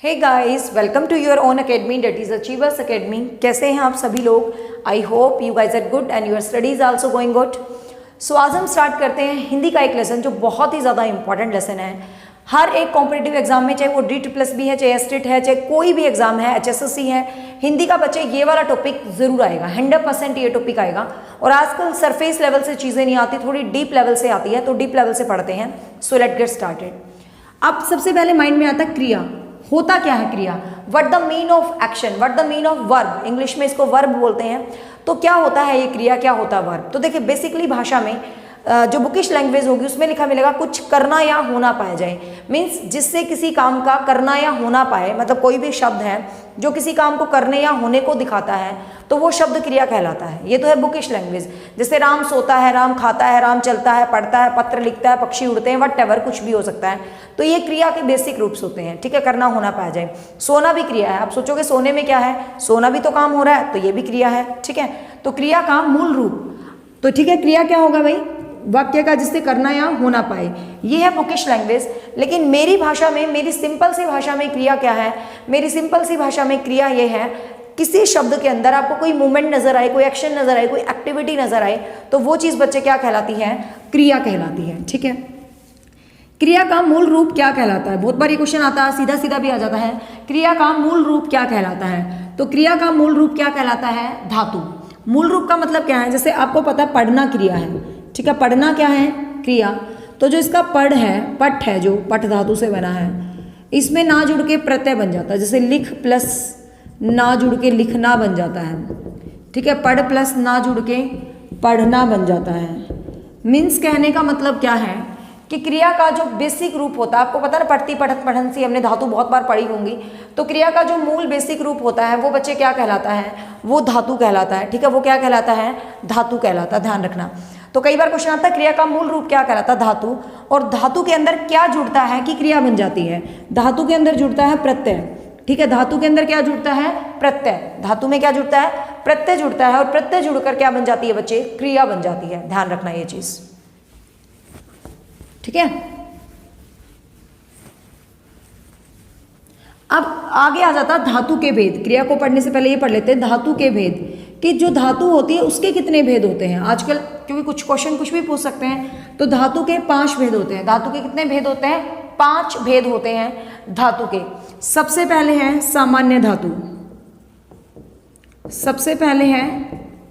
Hey guys, welcome to your own academy that is achievers academy. कैसे हैं आप सभी लोग? I hope you guys are good and your studies also going good. So आज हम start करते हैं हिंदी का एक लेसन जो बहुत ही ज़्यादा इंपॉर्टेंट लेसन है। हर एक कॉम्पिटिटिव एग्जाम में, चाहे वो DSSB है, चाहे एस्टेट है, चाहे कोई भी एग्जाम है, HSSC है, हिंदी का बच्चे ये वाला टॉपिक जरूर आएगा। 100% ये टॉपिक आएगा। और आजकल सरफेस लेवल से चीज़ें नहीं आती, थोड़ी डीप लेवल से आती है, तो डीप लेवल से पढ़ते हैं। So let get started. अब सबसे पहले माइंड में आता है क्रिया। होता क्या है क्रिया? What the mean of action, what the mean of verb. English में इसको वर्ब बोलते हैं। तो क्या होता है ये क्रिया, क्या होता है वर्ब? तो देखिए, बेसिकली भाषा में जो बुकिश लैंग्वेज होगी उसमें लिखा मिलेगा कुछ करना या होना पाया जाए। मीन्स जिससे किसी काम का करना या होना पाए, मतलब कोई भी शब्द है जो किसी काम को करने या होने को दिखाता है, तो वो शब्द क्रिया कहलाता है। ये तो है बुकिश लैंग्वेज। जैसे राम सोता है, राम खाता है, राम चलता है, पढ़ता है, पत्र लिखता है, पक्षी उड़ते हैं, व्हाटएवर, कुछ भी हो सकता है। तो ये क्रिया के बेसिक रूप्स होते हैं। ठीक है, करना होना पाया जाए। सोना भी क्रिया है। आप सोचोगे सोने में क्या है? सोना भी तो काम हो रहा है, तो ये भी क्रिया है। ठीक है, तो क्रिया का मूल रूप, तो ठीक है, क्रिया क्या होगा भाई? वाक्य का जिससे करना या होना पाए। ये है बुकिश लैंग्वेज। लेकिन मेरी भाषा में, मेरी सिंपल सी भाषा में क्रिया क्या है? मेरी सिंपल सी भाषा में क्रिया ये है, किसी शब्द के अंदर आपको कोई मूवमेंट नजर आए, कोई एक्शन नजर आए, कोई एक्टिविटी नजर आए, तो वो चीज बच्चे क्या कहलाती है? क्रिया कहलाती है। ठीक है, क्रिया का मूल रूप क्या कहलाता है? बहुत बार ये क्वेश्चन आता है, सीधा सीधा भी आ जाता है। क्रिया का मूल रूप क्या कहलाता है? तो क्रिया का मूल रूप क्या कहलाता है? धातु। मूल रूप का मतलब क्या है? जैसे आपको पता है पढ़ना क्रिया है। ठीक है, पढ़ना क्या है? क्रिया। तो जो इसका पढ़ है, पठ है, जो पठ धातु से बना है, इसमें ना जुड़ के प्रत्यय बन जाता है। जैसे लिख प्लस ना जुड़ के लिखना बन जाता है। ठीक है, पढ़ प्लस ना जुड़ के पढ़ना बन जाता है। मीन्स कहने का मतलब क्या है कि क्रिया का जो बेसिक रूप होता है, आपको पता है पढ़ती पढ़त पढ़न सी, हमने धातु बहुत बार पढ़ी होंगी। तो क्रिया का जो मूल बेसिक रूप होता है वो बच्चे क्या कहलाता है? वो धातु कहलाता है। ठीक है, वो क्या कहलाता है? धातु कहलाता है। ध्यान रखना। तो कई बार क्वेश्चन आता है क्रिया का मूल रूप क्या कहलाता है? धातु। और धातु के अंदर क्या जुड़ता है कि क्रिया बन जाती है? धातु के अंदर जुड़ता है प्रत्यय। ठीक है, धातु के अंदर क्या जुड़ता है? प्रत्यय। धातु में क्या जुड़ता है? प्रत्यय जुड़ता है। और प्रत्यय जुड़कर क्या बन जाती है बच्चे? क्रिया बन जाती है। ध्यान रखना ये चीज। ठीक है, अब आगे आ जाता है धातु के भेद। क्रिया को पढ़ने से पहले ये पढ़ लेते हैं धातु के भेद, कि जो धातु होती है उसके कितने भेद होते हैं। आजकल क्योंकि कुछ क्वेश्चन कुछ भी पूछ सकते हैं, तो धातु के 5 भेद होते हैं। धातु के कितने भेद होते हैं? 5 भेद होते हैं धातु के। सबसे पहले है सामान्य धातु। सबसे पहले है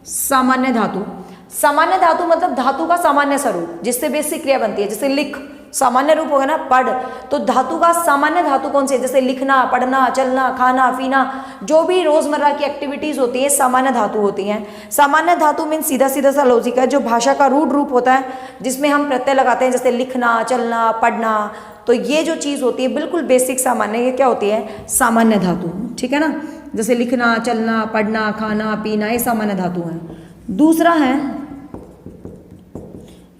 सामान्य धातु। सामान्य धातु मतलब धातु का सामान्य स्वरूप, जिससे बेसिक क्रिया बनती है। जैसे लिख, सामान्य रूप होगा ना पढ़, तो धातु का सामान्य धातु कौन सी है? जैसे लिखना, पढ़ना, चलना, खाना, पीना, जो भी रोजमर्रा की एक्टिविटीज होती है, सामान्य धातु होती हैं। सामान्य धातु मीन सीधा सीधा सा लॉजिक है, जो भाषा का रूढ़ रूप होता है, जिसमें हम प्रत्यय लगाते हैं, जैसे लिखना, चलना, पढ़ना। तो ये जो चीज होती है बिल्कुल बेसिक सामान्य, ये क्या होती है? सामान्य धातु। ठीक है ना, जैसे लिखना, चलना, पढ़ना, खाना, पीना, ये सामान्य धातु है। दूसरा है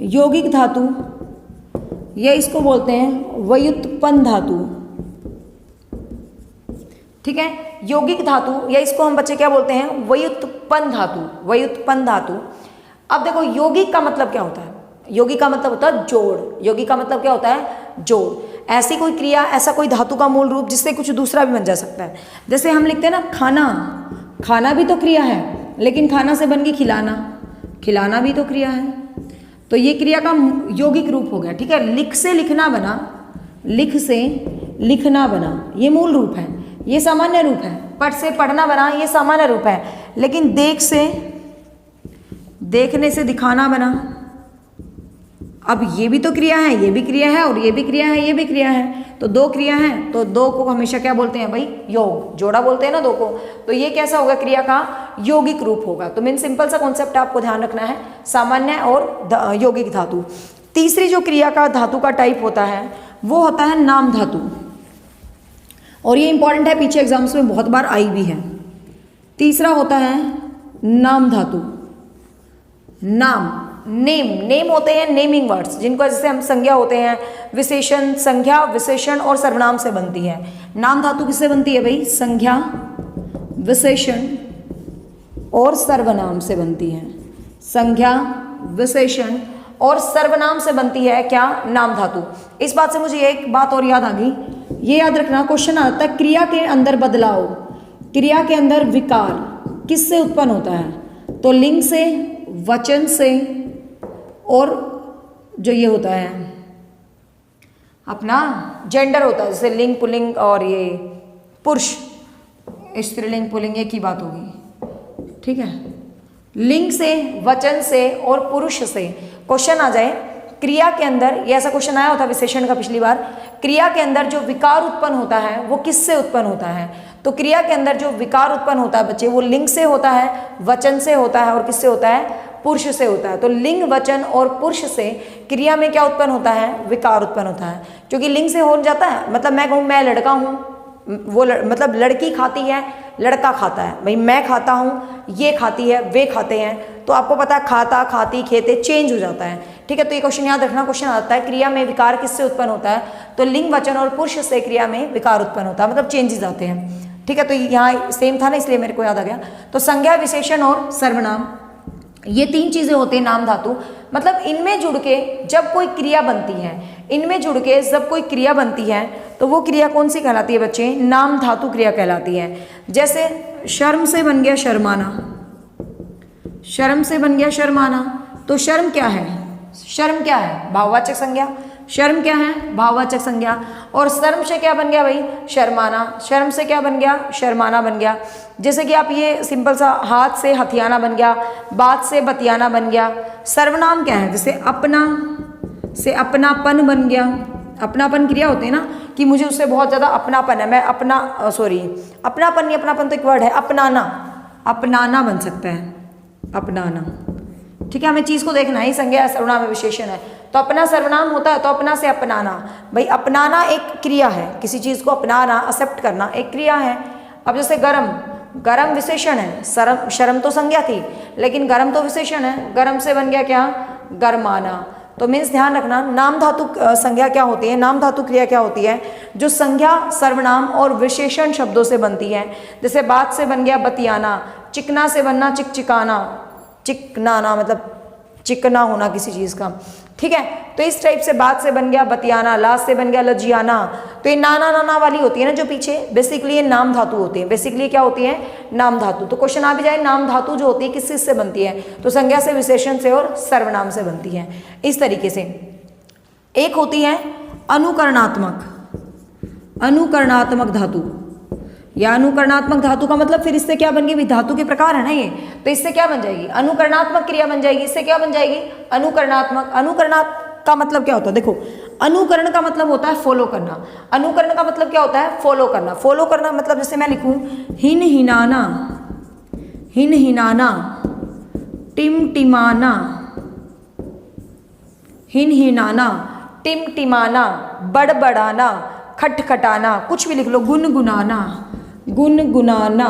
यौगिक धातु, या इसको बोलते हैं व्युत्पन्न धातु। ठीक है, यौगिक धातु, या इसको हम बच्चे क्या बोलते हैं? व्युत्पन्न धातु। व्युत्पन्न धातु। अब देखो, यौगिक का मतलब क्या होता है? यौगिक का मतलब होता है जोड़। यौगिक का मतलब क्या होता है? जोड़। ऐसी कोई क्रिया, ऐसा कोई धातु का मूल रूप जिससे कुछ दूसरा भी बन जा सकता है। जैसे हम लिखते हैं ना खाना, खाना भी तो क्रिया है, लेकिन खाना से बन के खिलाना, खिलाना भी तो क्रिया है। तो ये क्रिया का यौगिक रूप हो गया। ठीक है, लिख से लिखना बना, लिख से लिखना बना, ये मूल रूप है, ये सामान्य रूप है। पढ़ से पढ़ना बना, ये सामान्य रूप है। लेकिन देख से देखने से दिखाना बना, अब ये भी तो क्रिया है, ये भी क्रिया है, और ये भी क्रिया है, ये भी क्रिया है। तो 2 क्रिया है, तो 2 को हमेशा क्या बोलते हैं भाई? योग। जोड़ा बोलते हैं ना 2 को। तो ये कैसा होगा? क्रिया का यौगिक रूप होगा। तो मीन सिंपल सा कॉन्सेप्ट आपको ध्यान रखना है, सामान्य और यौगिक धातु। तीसरी जो क्रिया का धातु का टाइप होता है वो होता है नाम धातु। और ये इंपॉर्टेंट है, पीछे एग्जाम्स में बहुत बार आई भी है। तीसरा होता है नाम धातु। नाम, नेम, नेम होते हैं नेमिंग वर्ड्स, जिनको जैसे हम संज्ञा होते हैं, विशेषण, संज्ञा, विशेषण और सर्वनाम से बनती है। नाम धातु किससे बनती है भाई? संज्ञा, विशेषण और सर्वनाम से बनती है। संज्ञा, विशेषण और सर्वनाम से बनती है क्या? नाम धातु। इस बात से मुझे एक बात और याद आ गई, ये याद रखना, क्वेश्चन आता है क्रिया के अंदर बदलाव, क्रिया के अंदर विकार किससे उत्पन्न होता है? तो लिंग से, वचन से, और जो ये होता है अपना जेंडर होता है, जैसे लिंग, पुल्लिंग और ये पुरुष, स्त्रीलिंग पुल्लिंग एक ही बात होगी, ठीक है। लिंग से, वचन से और पुरुष से क्वेश्चन आ जाए क्रिया के अंदर, ये ऐसा क्वेश्चन आया होता विशेषण का पिछली बार, क्रिया के अंदर जो विकार उत्पन्न होता है वो किससे उत्पन्न होता है? तो क्रिया के अंदर जो विकार उत्पन्न होता है बच्चे, वो लिंग से होता है, वचन से होता है और किससे होता है? पुरुष से होता है। तो लिंग, वचन और पुरुष से क्रिया में क्या उत्पन्न होता है? विकार उत्पन्न होता है। क्योंकि लिंग से हो जाता है, मतलब मैं कहूँ मैं लड़का हूँ, वो मतलब लड़की खाती है, लड़का खाता है, भाई मैं खाता हूँ, ये खाती है, वे खाते हैं, तो आपको पता है खाता, खाती, खेते चेंज हो जाता है, ठीक है। तो ये क्वेश्चन याद रखना, क्वेश्चन आता है क्रिया में विकार किससे उत्पन्न होता है? तो लिंग, वचन और पुरुष से क्रिया में विकार उत्पन्न होता है, मतलब चेंजेस आते हैं, ठीक है। तो यहाँ सेम था ना, इसलिए मेरे को याद आ गया। तो संज्ञा, विशेषण और सर्वनाम, ये तीन चीजें होती हैं नाम धातु, मतलब इनमें जुड़ के जब कोई क्रिया बनती है, इनमें जुड़ के जब कोई क्रिया बनती है तो वो क्रिया कौन सी कहलाती है बच्चे? नाम धातु क्रिया कहलाती है। जैसे शर्म से बन गया शर्माना, शर्म से बन गया शर्माना, तो शर्म क्या है? शर्म क्या है? भाववाचक संज्ञा। शर्म क्या है? भाववाचक संज्ञा। और शर्म से क्या बन गया भाई? शर्माना। शर्म से क्या बन गया? शर्माना बन गया। जैसे कि आप ये सिंपल सा, हाथ से हथियाना बन गया, बात से बतियाना बन गया। सर्वनाम क्या है? जैसे अपना से अपनापन बन गया। अपनापन क्रिया होती है ना, कि मुझे उससे बहुत ज़्यादा अपनापन है, मैं अपना अपनापन नहीं, अपनापन तो एक वर्ड है, अपनाना, अपनाना बन सकता है, अपनाना, ठीक है। हमें चीज़ को देखना है, संज्ञा सर्वनाम विशेषण है, तो अपना सर्वनाम होता है, तो अपना से अपनाना, भाई अपनाना एक क्रिया है, किसी चीज़ को अपनाना, एक्सेप्ट करना एक क्रिया है। अब जैसे गरम, गरम विशेषण है, शर्म तो संज्ञा थी, लेकिन गरम तो विशेषण है, गरम से बन गया क्या? गरमाना। तो मीन्स ध्यान रखना, नाम धातु संज्ञा क्या होती है, नाम धातु क्रिया क्या होती है? जो संज्ञा, सर्वनाम और विशेषण शब्दों से बनती है। जैसे बात से बन गया बतियाना, चिकना से बनना चिकचिकाना, चिकनाना मतलब चिकना होना किसी चीज़ का, ठीक है। तो इस टाइप से बात से बन गया बतियाना, ला से बन गया लजियाना। तो ये नाना नाना वाली होती है ना जो पीछे, बेसिकली ये नाम धातु होती है, बेसिकली क्या होती है? नाम धातु। तो क्वेश्चन आ भी जाए, नाम धातु जो होती है किस चीज़ से बनती है? तो संज्ञा से, विशेषण से और सर्वनाम से बनती है। इस तरीके से एक होती है अनुकरणात्मक, अनुकरणात्मक धातु, या अनुकरणात्मक धातु का मतलब फिर इससे क्या बन गई? धातु के प्रकार है ना ये, तो इससे क्या बन जाएगी? अनुकरणात्मक क्रिया बन जाएगी। इससे क्या बन जाएगी? अनुकरणात्मक। अनुकरणात्मक का मतलब क्या होता है? देखो, अनुकरण का मतलब होता है फॉलो करना, अनुकरण का मतलब क्या होता है? फॉलो करना। फॉलो करना मतलब जैसे मैं लिखूं हिन हिनाना, हिन हिनाना, टिमटिमाना, हिन हिनाना, टिमटिमाना, बड़बड़ाना, खटखटाना, कुछ भी लिख लो, गुनगुनाना, गुनगुनाना,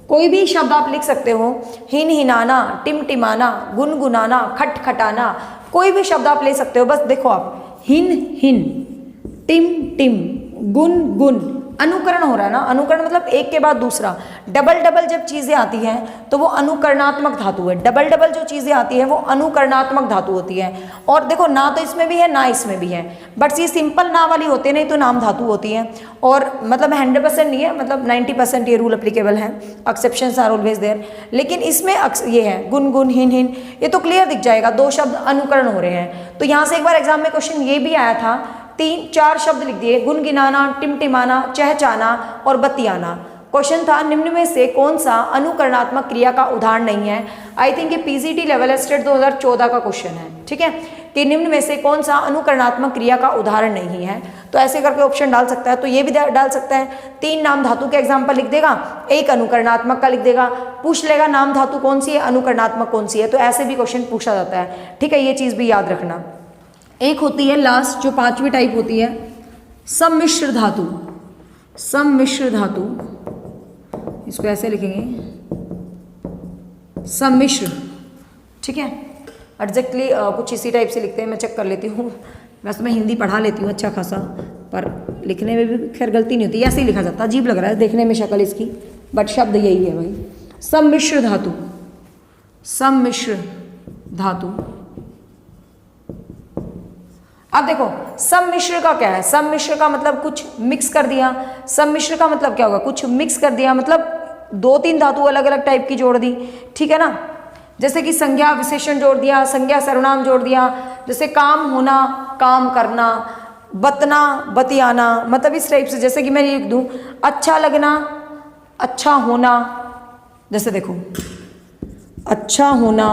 कोई भी शब्द आप लिख सकते हो, हिन हिनाना, टिमटिमाना, गुनगुनाना, खटखटाना, कोई भी शब्द आप ले सकते हो। बस देखो आप, हिन हिन, टिम टिम, गुन गुन, अनुकरण हो रहा है ना। अनुकरण मतलब एक के बाद दूसरा, डबल डबल जब चीज़ें आती हैं तो वो अनुकरणात्मक धातु है। डबल डबल जो चीज़ें आती हैं वो अनुकरणात्मक धातु होती है। और देखो, ना तो इसमें भी है ना इसमें भी है, बट ये सिंपल ना वाली होती है, नहीं तो नाम धातु होती है। और मतलब 100% नहीं है, मतलब 90% ये रूल अप्लीकेबल है, एक्सेप्शंस आर ऑलवेज देयर। लेकिन इसमें ये है गुन गुन, हिन हिन, ये तो क्लियर दिख जाएगा, दो शब्द अनुकरण हो रहे हैं। तो यहाँ से एक बार एग्जाम में क्वेश्चन ये भी आया था, 3-4 शब्द लिख दिए, गुनगिनाना, टिमटिमाना, चहचाना और बतियाना। क्वेश्चन था निम्न में से कौन सा अनुकरणात्मक क्रिया का उदाहरण नहीं है। आई थिंक ये पीजीटी लेवल स्टेट 2014 का क्वेश्चन है, ठीक है, कि निम्न में से कौन सा अनुकरणात्मक क्रिया का उदाहरण नहीं है। तो ऐसे करके ऑप्शन डाल सकता है, तो ये भी डाल सकता है। 3 नाम धातु के एग्जाम्पल लिख देगा, 1 अनुकरणात्मक का लिख देगा, पूछ लेगा नाम धातु कौन सी है, अनुकरणात्मक कौन सी है। तो ऐसे भी क्वेश्चन पूछा जाता है, ठीक है, ये चीज़ भी याद रखना। एक होती है लास्ट, जो 5वीं टाइप होती है, सम्मिश्र धातु। सम्मिश्र धातु, इसको ऐसे लिखेंगे, सम्मिश्र, ठीक है। एग्जैक्टली कुछ इसी टाइप से लिखते हैं, मैं चेक कर लेती हूँ। वैसे मैं हिंदी पढ़ा लेती हूँ अच्छा खासा, पर लिखने में भी खैर गलती नहीं होती, ऐसे ही लिखा जाता। अजीब लग रहा है देखने में शक्ल इसकी, बट शब्द यही है भाई, सम्मिश्र धातु। सम्मिश्र धातु अब देखो सम्मिश्र का क्या है, सम्मिश्र का मतलब कुछ मिक्स कर दिया, सम्मिश्र का मतलब क्या होगा, कुछ मिक्स कर दिया, मतलब 2-3 धातु अलग अलग टाइप की जोड़ दी, ठीक है ना। जैसे कि संज्ञा विशेषण जोड़ दिया, संज्ञा सर्वनाम जोड़ दिया, जैसे काम होना, काम करना, बतना, बतियाना, मतलब इस टाइप से। जैसे कि मैं लिख दूं अच्छा लगना, अच्छा होना, जैसे देखो अच्छा होना,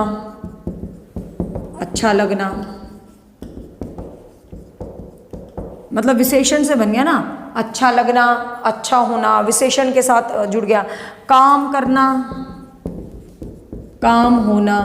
अच्छा लगना, मतलब विशेषण से बन गया ना, अच्छा लगना, अच्छा होना, विशेषण के साथ जुड़ गया। काम करना, काम होना,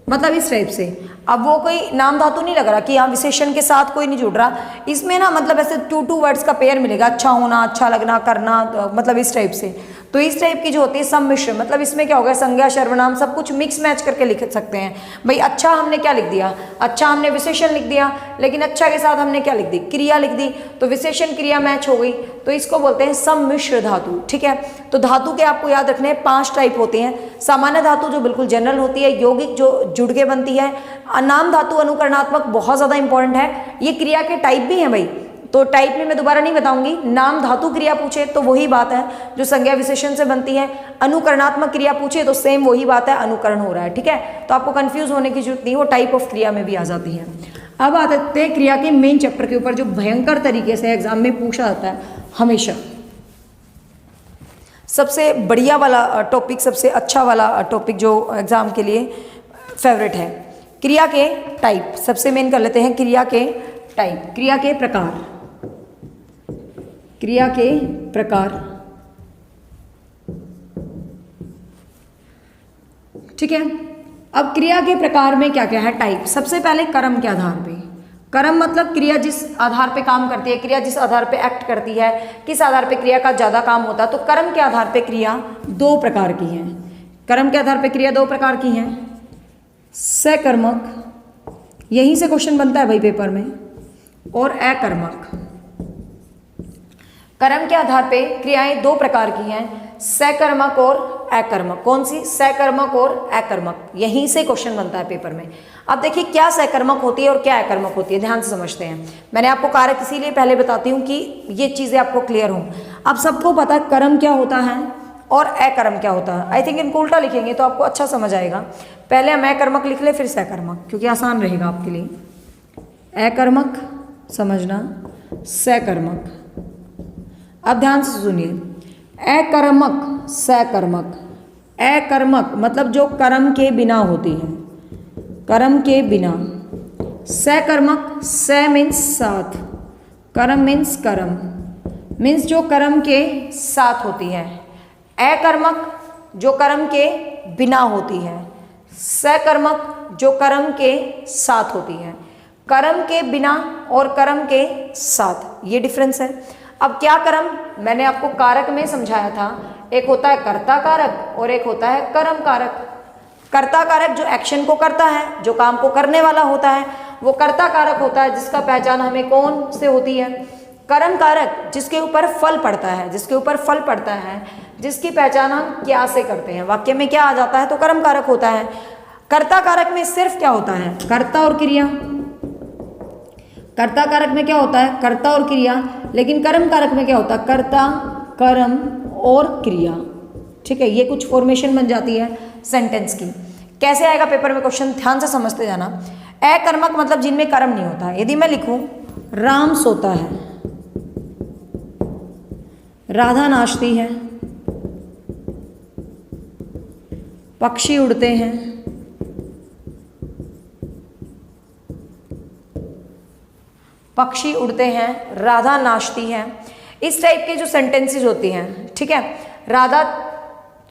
मतलब इस टाइप से। अब वो कोई नाम धातु नहीं लग रहा कि यहाँ विशेषण के साथ कोई नहीं जुड़ रहा, इसमें ना मतलब ऐसे 2 वर्ड्स का पेयर मिलेगा, अच्छा होना, अच्छा लगना, करना, मतलब इस टाइप से। तो इस टाइप की जो होती है सम्मिश्र, मतलब इसमें क्या होगा, संज्ञा सर्वनाम सब कुछ मिक्स मैच करके लिख सकते हैं। भाई अच्छा हमने क्या लिख दिया, अच्छा हमने विशेषण लिख दिया, लेकिन अच्छा के साथ हमने क्या लिख दी, क्रिया लिख दी, तो विशेषण क्रिया मैच हो गई, तो इसको बोलते हैं सम्मिश्र धातु, ठीक है। तो धातु के आपको याद रखने हैं 5 टाइप होते हैं। सामान्य धातु जो बिल्कुल जनरल होती है, यौगिक जो जुड़ के बनती है, नाम धातु अनुकरणात्मक बहुत ज़्यादा इंपॉर्टेंट है। ये क्रिया के टाइप भी हैं भाई, तो टाइप में मैं दोबारा नहीं बताऊंगी। नाम धातु क्रिया पूछे तो वही बात है जो संज्ञा विशेषण से बनती है, अनुकरणात्मक क्रिया पूछे तो सेम वही बात है, अनुकरण हो रहा है, ठीक है। तो आपको कंफ्यूज होने की जरूरत नहीं, वो टाइप ऑफ क्रिया में भी आ जाती है। अब आते हैं क्रिया के मेन चैप्टर के ऊपर, जो भयंकर तरीके से एग्जाम में पूछा जाता है हमेशा। सबसे बढ़िया वाला टॉपिक, सबसे अच्छा वाला टॉपिक जो एग्जाम के लिए फेवरेट है, क्रिया के टाइप। सबसे मेन कर लेते हैं क्रिया के टाइप, क्रिया के प्रकार, क्रिया के प्रकार, ठीक है। अब क्रिया के प्रकार में क्या क्या है टाइप। सबसे पहले कर्म के आधार पे, कर्म मतलब क्रिया जिस आधार पे काम करती है, क्रिया जिस आधार पे एक्ट करती है, किस आधार पे क्रिया का ज़्यादा काम होता है। तो कर्म के आधार पे क्रिया 2 प्रकार की हैं। कर्म के आधार पे क्रिया 2 प्रकार की हैं, सकर्मक, यहीं से क्वेश्चन बनता है भाई पेपर में, और अकर्मक। कर्म के आधार पे क्रियाएं 2 प्रकार की हैं, सकर्मक और अकर्मक। कौन सी, सकर्मक और अकर्मक, यहीं से क्वेश्चन बनता है पेपर में। अब देखिए क्या सकर्मक होती है और क्या अकर्मक होती है, ध्यान से समझते हैं। मैंने आपको कारक इसीलिए पहले बताती हूँ कि ये चीज़ें आपको क्लियर हों। अब सबको पता है कर्म क्या होता है और अकर्म क्या होता है। आई थिंक इनको उल्टा लिखेंगे तो आपको अच्छा समझ आएगा। पहले हम अकर्मक लिख ले, फिर सकर्मक, क्योंकि आसान रहेगा आपके लिए। अकर्मक समझना, सकर्मक। अब ध्यान से सुनिए, अकर्मक, सकर्मक। अकर्मक मतलब जो कर्म के बिना होती है, कर्म के बिना। सकर्मक, स मीन्स साथ, कर्म मीन्स कर्म, मीन्स जो कर्म के साथ होती है। अकर्मक जो कर्म के बिना होती है, सकर्मक जो कर्म के साथ होती है। कर्म के बिना और कर्म के साथ, ये डिफरेंस है। अब क्या कर्म, मैंने आपको कारक में समझाया था, एक होता है कर्ता कारक और एक होता है कर्म कारक। कर्ता कारक जो एक्शन को करता है, जो काम को करने वाला होता है, वो कर्ता कारक होता है, जिसका पहचान हमें कौन से होती है, कर्म कारक, जिसके ऊपर फल पड़ता है, जिसके ऊपर फल पड़ता है, जिसकी पहचान हम क्या से करते हैं, वाक्य में क्या आ जाता है, तो कर्म कारक होता है। कर्ता कारक में सिर्फ क्या होता है, कर्ता और क्रिया। कर्ता कारक में क्या होता है, कर्ता और क्रिया, लेकिन कर्म कारक में क्या होता है, कर्ता, कर्म और क्रिया, ठीक है। ये कुछ फॉर्मेशन बन जाती है सेंटेंस की। कैसे आएगा पेपर में क्वेश्चन, ध्यान से समझते जाना। अकर्मक मतलब जिनमें कर्म नहीं होता। यदि मैं लिखूं राम सोता है, राधा नाचती है, पक्षी उड़ते हैं, पक्षी उड़ते हैं, राधा नाचती है, इस टाइप के जो सेंटेंसेस होती हैं, ठीक है। राधा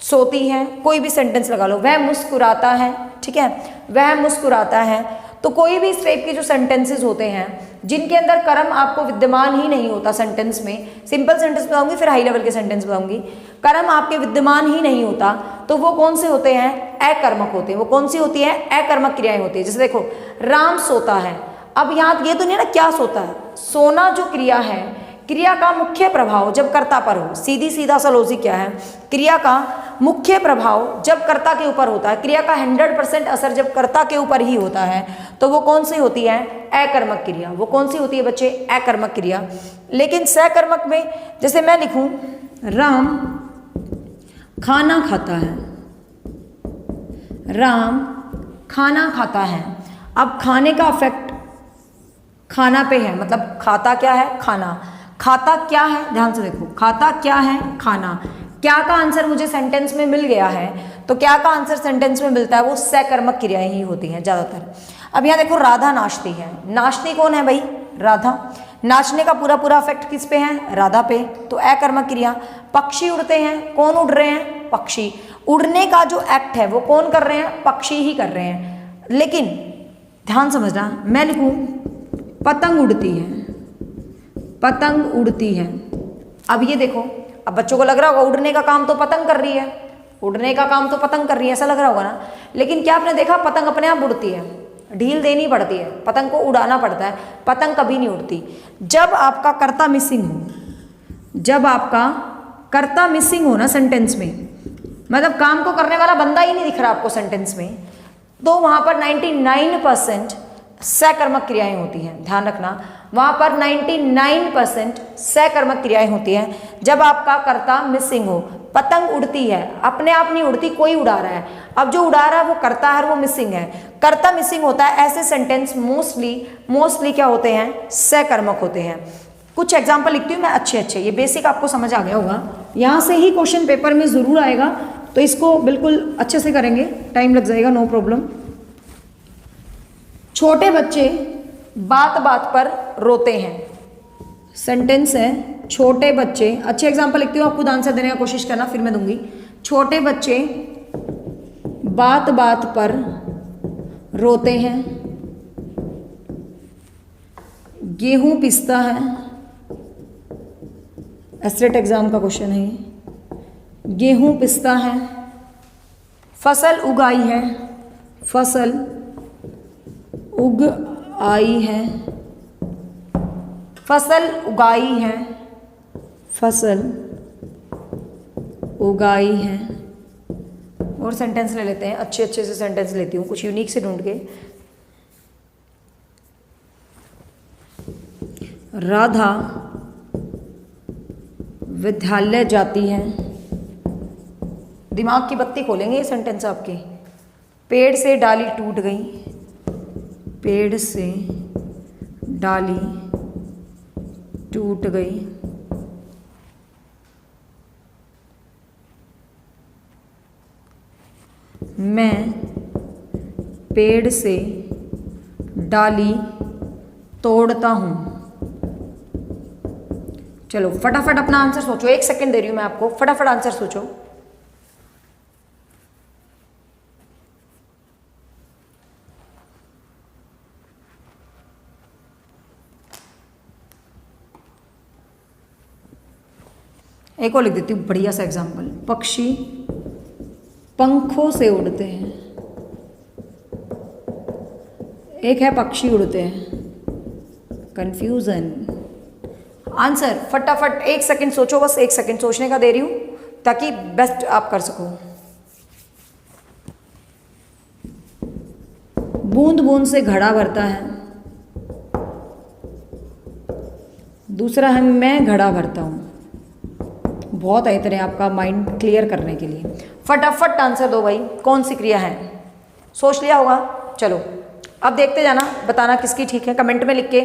सोती है, कोई भी सेंटेंस लगा लो, वह मुस्कुराता है, ठीक है, वह मुस्कुराता है। तो कोई भी इस टाइप के जो सेंटेंसेस होते हैं जिनके अंदर कर्म आपको विद्यमान ही नहीं होता सेंटेंस में, सिंपल सेंटेंस बताऊंगी फिर हाई लेवल के सेंटेंस बताऊंगी, कर्म आपके विद्यमान ही नहीं होता, तो वो कौन से होते हैं, अकर्मक होते हैं। वो कौन सी होती है, अकर्मक क्रियाएं होती है। जैसे देखो राम सोता है, अब यहाँ ये तो नहीं ना क्या सोता है, सोना जो क्रिया है क्रिया का मुख्य प्रभाव जब कर्ता पर हो, सीधी सीधा सा लॉजिक क्या है, क्रिया का मुख्य प्रभाव जब कर्ता के ऊपर होता है, क्रिया का 100% असर जब कर्ता के ऊपर ही होता है, तो वो कौन सी होती है, अकर्मक क्रिया। वो कौन सी होती है बच्चे, अकर्मक क्रिया। लेकिन सकर्मक में जैसे मैं लिखूं राम खाना खाता है, राम खाना खाता है। अब खाने का इफेक्ट खाना पे है, मतलब खाता क्या है, खाना। खाता क्या है, ध्यान से देखो, खाता क्या है, खाना। क्या का आंसर मुझे सेंटेंस में मिल गया है, तो क्या का आंसर सेंटेंस में मिलता है, वो सकर्मक क्रियाएं ही होती हैं ज़्यादातर। अब यहाँ देखो राधा नाचती है, नाचती कौन है भाई, राधा। नाचने का पूरा पूरा इफेक्ट किस पे है, राधा पे, तो अकर्मक क्रिया। पक्षी उड़ते हैं, कौन उड़ रहे हैं, पक्षी। उड़ने का जो एक्ट है वो कौन कर रहे हैं, पक्षी ही कर रहे हैं। लेकिन ध्यान समझना, मैं लिखूं पतंग उड़ती है, पतंग उड़ती है। अब ये देखो, अब बच्चों को लग रहा होगा उड़ने का काम तो पतंग कर रही है, उड़ने का काम तो पतंग कर रही है, ऐसा लग रहा होगा ना। लेकिन क्या आपने देखा, पतंग अपने आप उड़ती है, ढील देनी पड़ती है, पतंग को उड़ाना पड़ता है, पतंग कभी नहीं उड़ती। जब आपका कर्ता मिसिंग हो, जब आपका कर्ता मिसिंग हो ना सेंटेंस में, मतलब काम को करने वाला बंदा ही नहीं दिख रहा आपको सेंटेंस में, तो वहां पर 99% सकर्मक क्रियाएं होती हैं। ध्यान रखना, वहां पर 99% सकर्मक क्रियाएं होती हैं जब आपका कर्ता मिसिंग हो। पतंग उड़ती है, अपने आप नहीं उड़ती, कोई उड़ा रहा है। अब जो उड़ा रहा है वो कर्ता है, वो मिसिंग है, कर्ता मिसिंग होता है। ऐसे सेंटेंस मोस्टली क्या होते हैं, सकर्मक होते हैं। कुछ एग्जाम्पल लिखती हूँ मैं अच्छे, ये बेसिक आपको समझ आ गया होगा, यहाँ से ही क्वेश्चन पेपर में जरूर आएगा, तो इसको बिल्कुल अच्छे से करेंगे, टाइम लग जाएगा, नो प्रॉब्लम। छोटे बच्चे बात बात पर रोते हैं, सेंटेंस है छोटे बच्चे। अच्छे एग्जाम्पल लिखती हूँ, आप खुद आंसर देने का कोशिश करना, फिर मैं दूंगी। छोटे बच्चे बात बात पर रोते हैं, गेहूं पिसता है, एसरेट एग्जाम का क्वेश्चन है ये। गेहूं पिसता है, फसल उगाई है, फसल उग आई है, फसल उगाई है, फसल उगाई है। और सेंटेंस ले लेते हैं, अच्छे से सेंटेंस लेती हूँ, कुछ यूनिक से ढूंढ के। राधा विद्यालय जाती है, दिमाग की बत्ती खोलेंगे ये सेंटेंस आपके। पेड़ से डाली टूट गई, पेड़ से डाली टूट गई। मैं पेड़ से डाली तोड़ता हूं। चलो फटाफट अपना आंसर सोचो, 1 सेकंड दे रही हूं मैं आपको, फटाफट आंसर सोचो। एक और लिख देती हूँ बढ़िया सा एग्जाम्पल। पक्षी पंखों से उड़ते हैं, एक है पक्षी उड़ते हैं, कंफ्यूजन। आंसर फटाफट 1 सेकंड सोचो, बस 1 सेकंड सोचने का दे रही हूँ ताकि बेस्ट आप कर सको। बूंद बूंद से घड़ा भरता है, दूसरा है मैं घड़ा भरता हूँ। बहुत है तरह आपका माइंड क्लियर करने के लिए। फटाफट आंसर दो भाई, कौन सी क्रिया है, सोच लिया होगा। चलो अब देखते जाना, बताना किसकी ठीक है, कमेंट में लिख के।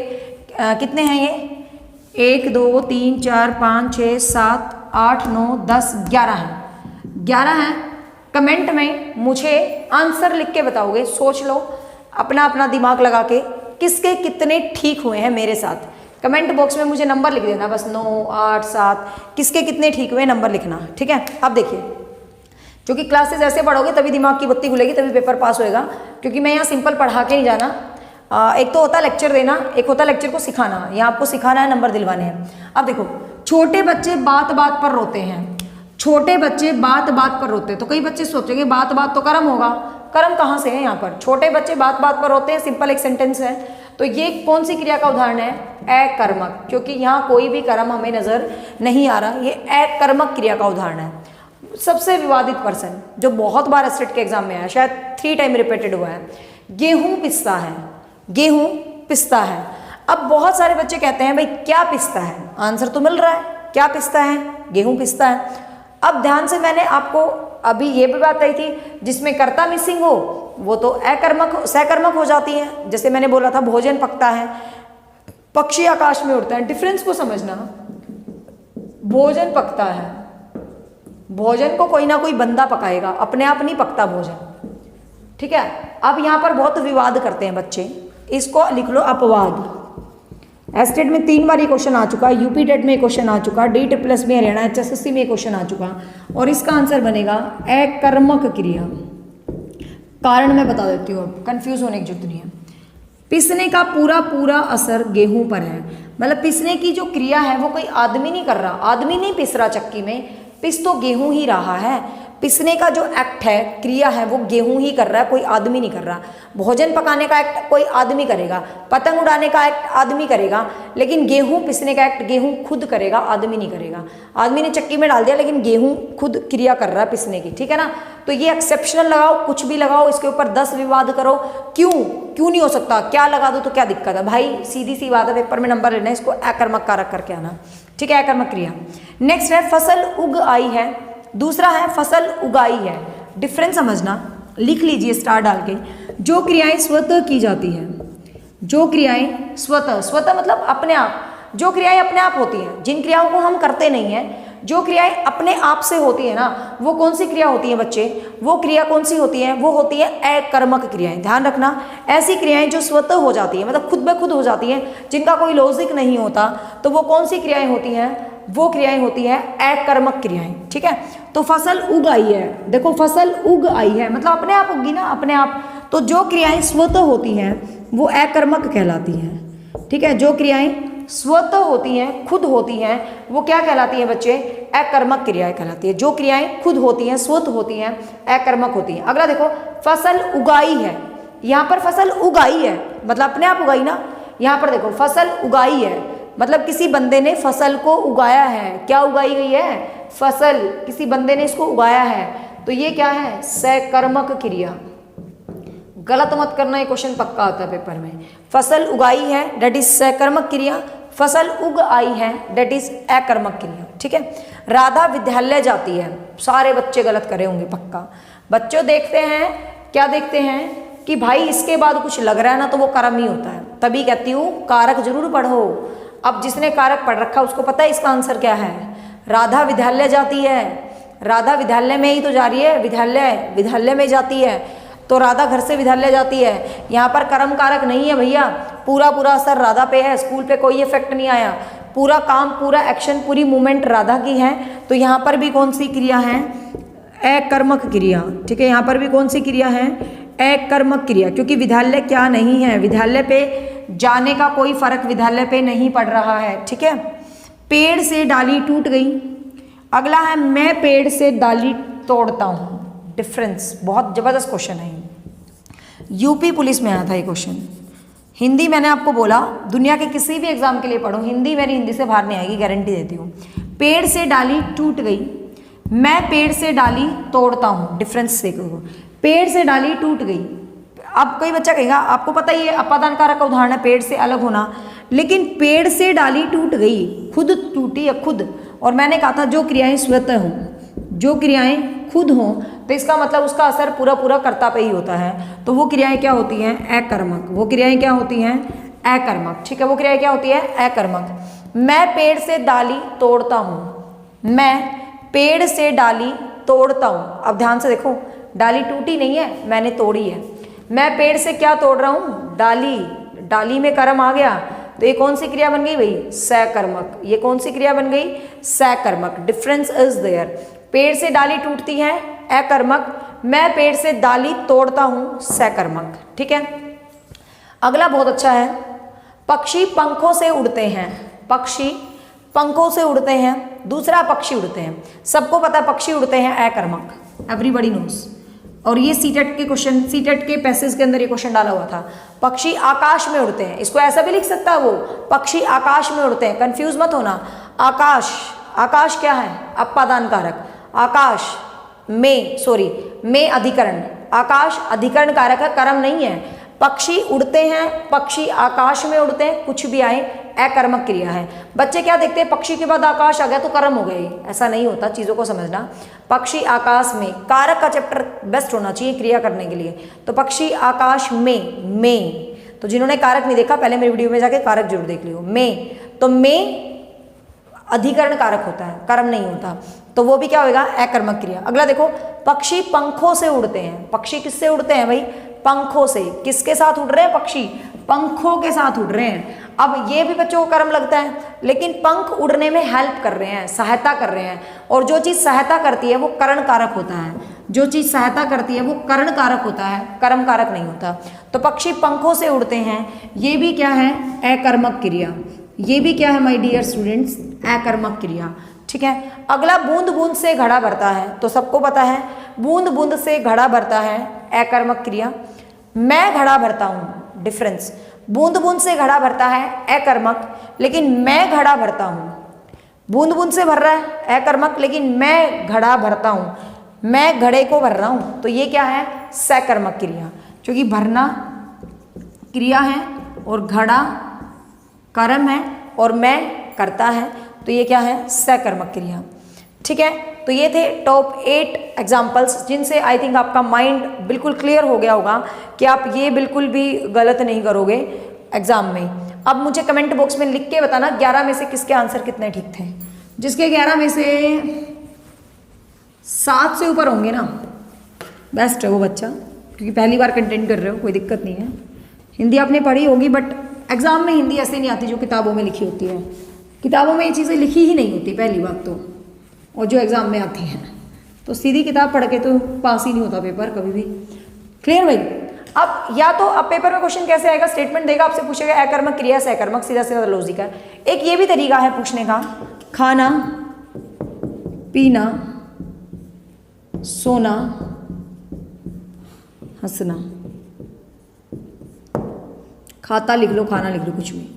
कितने हैं ये, 1 2 3 4 5 6 7 8 9 10 11 हैं, 11 हैं। कमेंट में मुझे आंसर लिख के बताओगे, सोच लो अपना अपना दिमाग लगा के, किसके कितने ठीक हुए हैं मेरे साथ। कमेंट बॉक्स में मुझे नंबर लिख देना, बस 9 8 7 किसके कितने ठीक हुए नंबर लिखना, ठीक है। अब देखिए, क्योंकि क्लासेस ऐसे पढ़ोगे तभी दिमाग की बत्ती खुलेगी, तभी पेपर पास होएगा। क्योंकि मैं यहाँ सिंपल पढ़ा के नहीं जाना, एक तो होता है लेक्चर देना, एक होता है लेक्चर को सिखाना। यहाँ आपको सिखाना है, नंबर दिलवाने हैं। अब देखो, छोटे बच्चे बात बात पर रोते हैं, छोटे बच्चे बात बात पर रोते हैं। तो कई बच्चे सोचेंगे बात बात तो कर्म होगा, कर्म कहाँ से है यहाँ पर, छोटे बच्चे बात बात पर रोते हैं, सिंपल एक सेंटेंस है। तो ये कौन सी क्रिया का उदाहरण है? अकर्मक, क्योंकि यहाँ कोई भी कर्म हमें नजर नहीं आ रहा, ये अकर्मक क्रिया का उदाहरण है। सबसे विवादित पर्सन जो बहुत बार स्टेट के एग्जाम में आया, शायद 3 टाइम रिपीटेड हुआ है, गेहूं पिसता है। गेहूं पिसता है। अब बहुत सारे बच्चे कहते हैं भाई क्या पिसता है? आंसर तो मिल रहा है, क्या पिसता है? गेहूं पिसता है। अब ध्यान से, मैंने आपको अभी ये भी बात कही थी, जिसमें कर्ता मिसिंग हो वो तो अकर्मक सकर्मक हो जाती है। जैसे मैंने बोला था भोजन पकता है, पक्षी आकाश में उड़ता है। डिफरेंस को समझना, भोजन पकता है, भोजन को कोई ना कोई बंदा पकाएगा, अपने आप नहीं पकता भोजन, ठीक है। अब यहाँ पर बहुत विवाद करते हैं बच्चे, इसको लिख लो अपवाद। एस्टेट में 3 बार ये क्वेश्चन आ चुका, यूपी टेट में क्वेश्चन आ चुका, DEET+ में हरियाणा HSSC में क्वेश्चन आ चुका, और इसका आंसर बनेगा अकर्मक क्रिया। कारण मैं बता देती हूँ, अब कंफ्यूज होने की जरूरत नहीं है। पिसने का पूरा असर गेहूं पर है, मतलब पिसने की जो क्रिया है वो कोई आदमी नहीं कर रहा, आदमी नहीं पिस रहा चक्की में, पिस तो गेहूं ही रहा है। पिसने का जो एक्ट है, क्रिया है, वो गेहूं ही कर रहा है, कोई आदमी नहीं कर रहा। भोजन पकाने का एक्ट कोई आदमी करेगा, पतंग उड़ाने का एक्ट आदमी करेगा, लेकिन गेहूं पिसने का एक्ट गेहूं खुद करेगा, आदमी नहीं करेगा। आदमी ने चक्की में डाल दिया, लेकिन गेहूं खुद क्रिया कर रहा है पिसने की, ठीक है ना। तो ये एक्सेप्शनल लगाओ, कुछ भी लगाओ, इसके ऊपर 10 विवाद करो। क्यों नहीं हो सकता? क्या लगा दो तो क्या दिक्कत है भाई? सीधी सी बात है, पेपर में नंबर लेना है, इसको अकर्मक कारक करके आना, ठीक है, अकर्मक क्रिया। नेक्स्ट है फसल उग आई है, दूसरा है फसल उगाई है। डिफरेंस समझना, लिख लीजिए स्टार डाल के। जो क्रियाएं स्वतः की जाती है, जो क्रियाएं स्वतः मतलब अपने आप, जो क्रियाएं अपने आप होती हैं, जिन क्रियाओं को हम करते नहीं हैं, जो क्रियाएं अपने आप से होती है ना, वो कौन सी क्रिया होती है बच्चे? वो क्रिया कौन सी होती है? वो होती है अकर्मक क्रियाएं। ध्यान रखना, ऐसी क्रियाएं जो स्वतः हो जाती है, मतलब खुद ब खुद हो जाती हैं, जिनका कोई लॉजिक नहीं होता, तो वो कौन सी क्रियाएं होती हैं? वो क्रियाएं होती हैं अकर्मक क्रियाएं, ठीक है। तो फसल उग आई है, देखो फसल उग आई है मतलब अपने आप उगी ना, अपने आप। तो जो क्रियाएं स्वतः होती हैं वो अकर्मक कहलाती हैं, ठीक है। जो क्रियाएं स्वतः होती हैं, खुद होती हैं, वो क्या कहलाती हैं बच्चे? अकर्मक क्रियाएं कहलाती है। जो क्रियाएं खुद होती हैं, स्वतः होती हैं, अकर्मक होती हैं। अगला देखो, फसल उगाई है। यहाँ पर फसल उगाई है मतलब अपने आप उगाई ना। यहाँ पर देखो फसल उगाई है मतलब किसी बंदे ने फसल को उगाया है। क्या उगाई गई है? फसल, किसी बंदे ने इसको उगाया है। तो ये क्या है? सकर्मक क्रिया। गलत मत करना, ये क्वेश्चन पक्का आता है पेपर में। फसल उगाई है डेट इज सकर्मक क्रिया, फसल उग आई है डेट इज अकर्मक क्रिया, ठीक है। राधा विद्यालय जाती है, सारे बच्चे गलत करे होंगे पक्का। बच्चों देखते हैं, क्या देखते हैं कि भाई इसके बाद कुछ लग रहा है ना तो वो कर्म ही होता है, तभी कहती हूँ कारक जरूर पढ़ो। अब जिसने कारक पढ़ रखा उसको पता है इसका आंसर क्या है। राधा विद्यालय जाती है, राधा विद्यालय में ही तो जा रही है, विद्यालय में जाती है, तो राधा घर से विद्यालय जाती है। यहाँ पर कर्म कारक नहीं है भैया, पूरा असर राधा पे है, स्कूल पे कोई इफेक्ट नहीं आया। पूरा काम, पूरा एक्शन, पूरी मूवमेंट राधा की है। तो यहाँ पर भी कौन सी क्रिया है? अकर्मक क्रिया, ठीक है। यहाँ पर भी कौन सी क्रिया है? अकर्मक क्रिया, क्योंकि विद्यालय क्या नहीं है, विद्यालय पे जाने का कोई फर्क विद्यालय पे नहीं पड़ रहा है, ठीक है। पेड़ से डाली टूट गई। अगला है मैं पेड़ से डाली तोड़ता हूँ। डिफरेंस, बहुत जबरदस्त क्वेश्चन है। यूपी पुलिस में आया था ये क्वेश्चन। हिंदी मैंने आपको बोला दुनिया के किसी भी एग्जाम के लिए पढ़ो, हिंदी मेरी हिंदी से बाहर नहीं आएगी, गारंटी देती हूँ। पेड़ से डाली टूट गई, मैं पेड़ से डाली तोड़ता हूँ। डिफरेंस देखो, पेड़ से डाली टूट गई। अब कोई बच्चा कहेगा आपको पता ही है अपादान कारक का उदाहरण है पेड़ से अलग होना, लेकिन पेड़ से डाली टूट गई, खुद टूटी है खुद। और मैंने कहा था जो क्रियाएं स्वतः हों, जो क्रियाएं खुद हों, तो इसका मतलब उसका असर पूरा कर्ता पे ही होता है। तो वो क्रियाएं क्या होती हैं? अकर्मक। वो क्रियाएं क्या होती हैं? अकर्मक, ठीक है। वो क्रियाएं क्या होती है? अकर्मक। मैं पेड़ से डाली तोड़ता हूँ, मैं पेड़ से डाली तोड़ता हूँ। अब ध्यान से देखो, डाली टूटी नहीं है, मैंने तोड़ी है। मैं पेड़ से क्या तोड़ रहा हूँ? डाली, डाली में कर्म आ गया, तो ये कौन सी क्रिया बन गई भाई? सकर्मक। ये कौन सी क्रिया बन गई? सकर्मक। Difference is there. पेड़ से डाली टूटती है अकर्मक, मैं पेड़ से डाली तोड़ता हूँ सकर्मक, ठीक है। अगला बहुत अच्छा है, पक्षी पंखों से उड़ते हैं। पक्षी पंखों से उड़ते हैं, दूसरा पक्षी उड़ते हैं। सबको पता है पक्षी उड़ते हैं अकर्मक, एवरीबॉडी नोस। और ये सीटेट के क्वेश्चन, सीटेट के पैसेज के अंदर ये क्वेश्चन डाला हुआ था। पक्षी आकाश में उड़ते हैं, इसको ऐसा भी लिख सकता है वो, पक्षी आकाश में उड़ते हैं, कंफ्यूज मत होना। आकाश, आकाश क्या है? अपादान कारक। आकाश में, सॉरी में अधिकरण, आकाश अधिकरण कारक है, कर्म नहीं है। पक्षी उड़ते हैं, पक्षी आकाश में उड़ते हैं, कुछ भी आए अकर्मक क्रिया है। बच्चे क्या देखते हैं, पक्षी के बाद आकाश आ गया तो कर्म हो गए, ऐसा नहीं होता, चीज़ों को समझना। पक्षी आकाश में, कारक का चैप्टर बेस्ट होना चाहिए क्रिया करने के लिए। तो पक्षी आकाश में, तो जिन्होंने कारक नहीं देखा पहले मेरी वीडियो में जाके कारक जरूर देख लियो। में, तो में अधिकरण कारक होता है, कर्म नहीं होता, तो वो भी क्या होगा? अकर्मक क्रिया। अगला देखो, पक्षी पंखों से उड़ते हैं। पक्षी किससे उड़ते हैं भाई? पंखों से। किसके साथ उड़ रहे हैं पक्षी? पंखों के साथ उड़ रहे हैं। अब ये भी बच्चों को कर्म लगता है, लेकिन पंख उड़ने में हेल्प कर रहे हैं, सहायता कर रहे हैं, और जो चीज़ सहायता करती है वो करण कारक होता है। जो चीज़ सहायता करती है वो करण कारक होता है, कर्म कारक नहीं होता। तो पक्षी पंखों से उड़ते हैं, ये भी क्या है? अकर्मक क्रिया। ये भी क्या है माय डियर स्टूडेंट्स? अकर्मक क्रिया। ठीक है। अगला, बूंद बूंद से घड़ा भरता है, तो सबको पता है बूंद बूंद से घड़ा भरता है, अकर्मक क्रिया। मैं घड़ा भरता हूँ, डिफरेंस, बूंद बूंद से घड़ा भरता है अकर्मक, लेकिन मैं घड़ा भरता हूँ, बूंद बूंद से भर रहा है अकर्मक, लेकिन मैं घड़ा भरता हूँ, मैं घड़े को भर रहा हूँ, तो ये क्या है? सकर्मक क्रिया। क्योंकि भरना क्रिया है और घड़ा कर्म है और मैं करता है, तो ये क्या है? सकर्मक क्रिया। ठीक है। तो ये थे टॉप 8 एग्जाम्पल्स, जिनसे आई थिंक आपका माइंड बिल्कुल क्लियर हो गया होगा कि आप ये बिल्कुल भी गलत नहीं करोगे एग्जाम में। अब मुझे कमेंट बॉक्स में लिख के बताना 11 में से किसके आंसर कितने ठीक थे। जिसके 11 में से 7 से ऊपर होंगे ना, बेस्ट है वो बच्चा, क्योंकि पहली बार कंटेंट कर रहे हो, कोई दिक्कत नहीं है। हिंदी आपने पढ़ी होगी, बट एग्जाम में हिंदी ऐसे नहीं आती जो किताबों में लिखी होती है। किताबों में ये चीज़ें लिखी ही नहीं होती पहली बात तो, और जो एग्ज़ाम में आती हैं, तो सीधी किताब पढ़ के तो पास ही नहीं होता पेपर कभी भी। क्लियर भाई? अब या तो अब पेपर में क्वेश्चन कैसे आएगा? स्टेटमेंट देगा, आपसे पूछेगा अकर्मक क्रिया से अकर्मक, सीधा सीधा लॉजिक है। एक ये भी तरीका है पूछने का, खाना, पीना, सोना, हंसना। खाता लिख लो, खाना लिख लो, कुछ भी।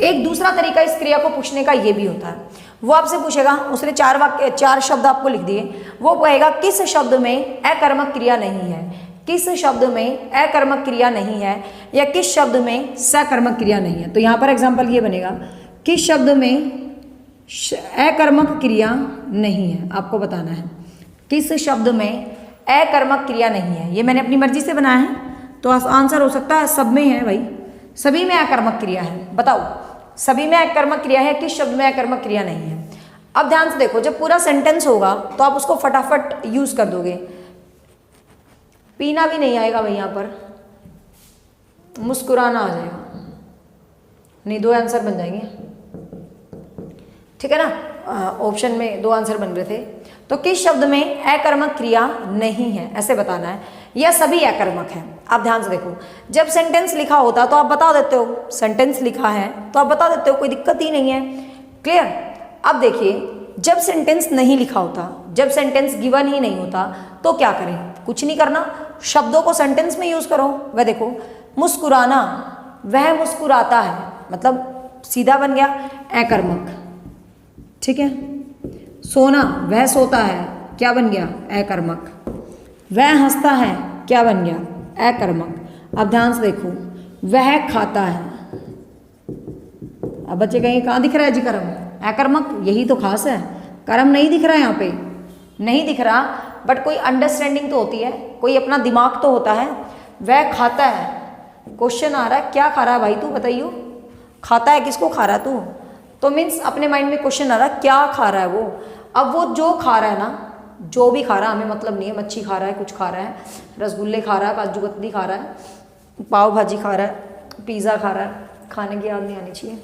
एक दूसरा तरीका इस क्रिया को पूछने का ये भी होता है, वो आपसे पूछेगा, उसने 4 शब्द आपको लिख दिए, वो कहेगा किस शब्द में अकर्मक क्रिया नहीं है, किस शब्द में अकर्मक क्रिया नहीं है, या किस शब्द में सकर्मक क्रिया नहीं है। तो यहाँ पर एग्जाम्पल ये बनेगा, किस शब्द में अकर्मक क्रिया नहीं है, आपको बताना है किस शब्द में अकर्मक क्रिया नहीं है। ये मैंने अपनी मर्जी से बनाया है, तो आंसर हो सकता है सब में है भाई, सभी में अकर्मक क्रिया है। बताओ सभी में अकर्मक क्रिया है, किस शब्द में अकर्मक क्रिया नहीं है। अब ध्यान से देखो, जब पूरा सेंटेंस होगा तो आप उसको फटाफट यूज कर दोगे। पीना भी नहीं आएगा भाई, यहाँ पर मुस्कुराना आ जाएगा, नहीं 2 आंसर बन जाएंगे, ठीक है ना। ऑप्शन में 2 आंसर बन रहे थे, तो किस शब्द में अकर्मक क्रिया नहीं है ऐसे बताना है, या सभी अकर्मक है। आप ध्यान से देखो, जब सेंटेंस लिखा होता तो आप बता देते हो, सेंटेंस लिखा है तो आप बता देते हो, कोई दिक्कत ही नहीं है। क्लियर? अब देखिए, जब सेंटेंस नहीं लिखा होता, जब सेंटेंस गिवन ही नहीं होता, तो क्या करें? कुछ नहीं करना, शब्दों को सेंटेंस में यूज करो। वह देखो, मुस्कुराना, वह मुस्कुराता है, मतलब सीधा बन गया अकर्मक, ठीक है। सोना, वह सोता है, क्या बन गया? अकर्मक। वह हंसता है, क्या बन गया? अकर्मक। अब ध्यान से देखो, वह खाता है, अब बच्चे कहेंगे कहाँ दिख रहा है जी कर्म? अकर्मक, यही तो खास है, कर्म नहीं दिख रहा है यहाँ पे, नहीं दिख रहा, बट कोई अंडरस्टैंडिंग तो होती है, कोई अपना दिमाग तो होता है। वह खाता है, क्वेश्चन आ रहा है क्या खा रहा है भाई तू, बताइयो, खाता है, किसको खा रहा है तू? तो मीन्स अपने माइंड में क्वेश्चन आ रहा है क्या खा रहा है वो। अब वो जो खा रहा है ना, जो भी खा रहा है, हमें मतलब नहीं है, मच्छी खा रहा है, कुछ खा रहा है, रसगुल्ले खा रहा है, काजू कतली खा रहा है, पाव भाजी खा रहा है, पिज़्ज़ा खा रहा है, खाने की याद नहीं आनी चाहिए,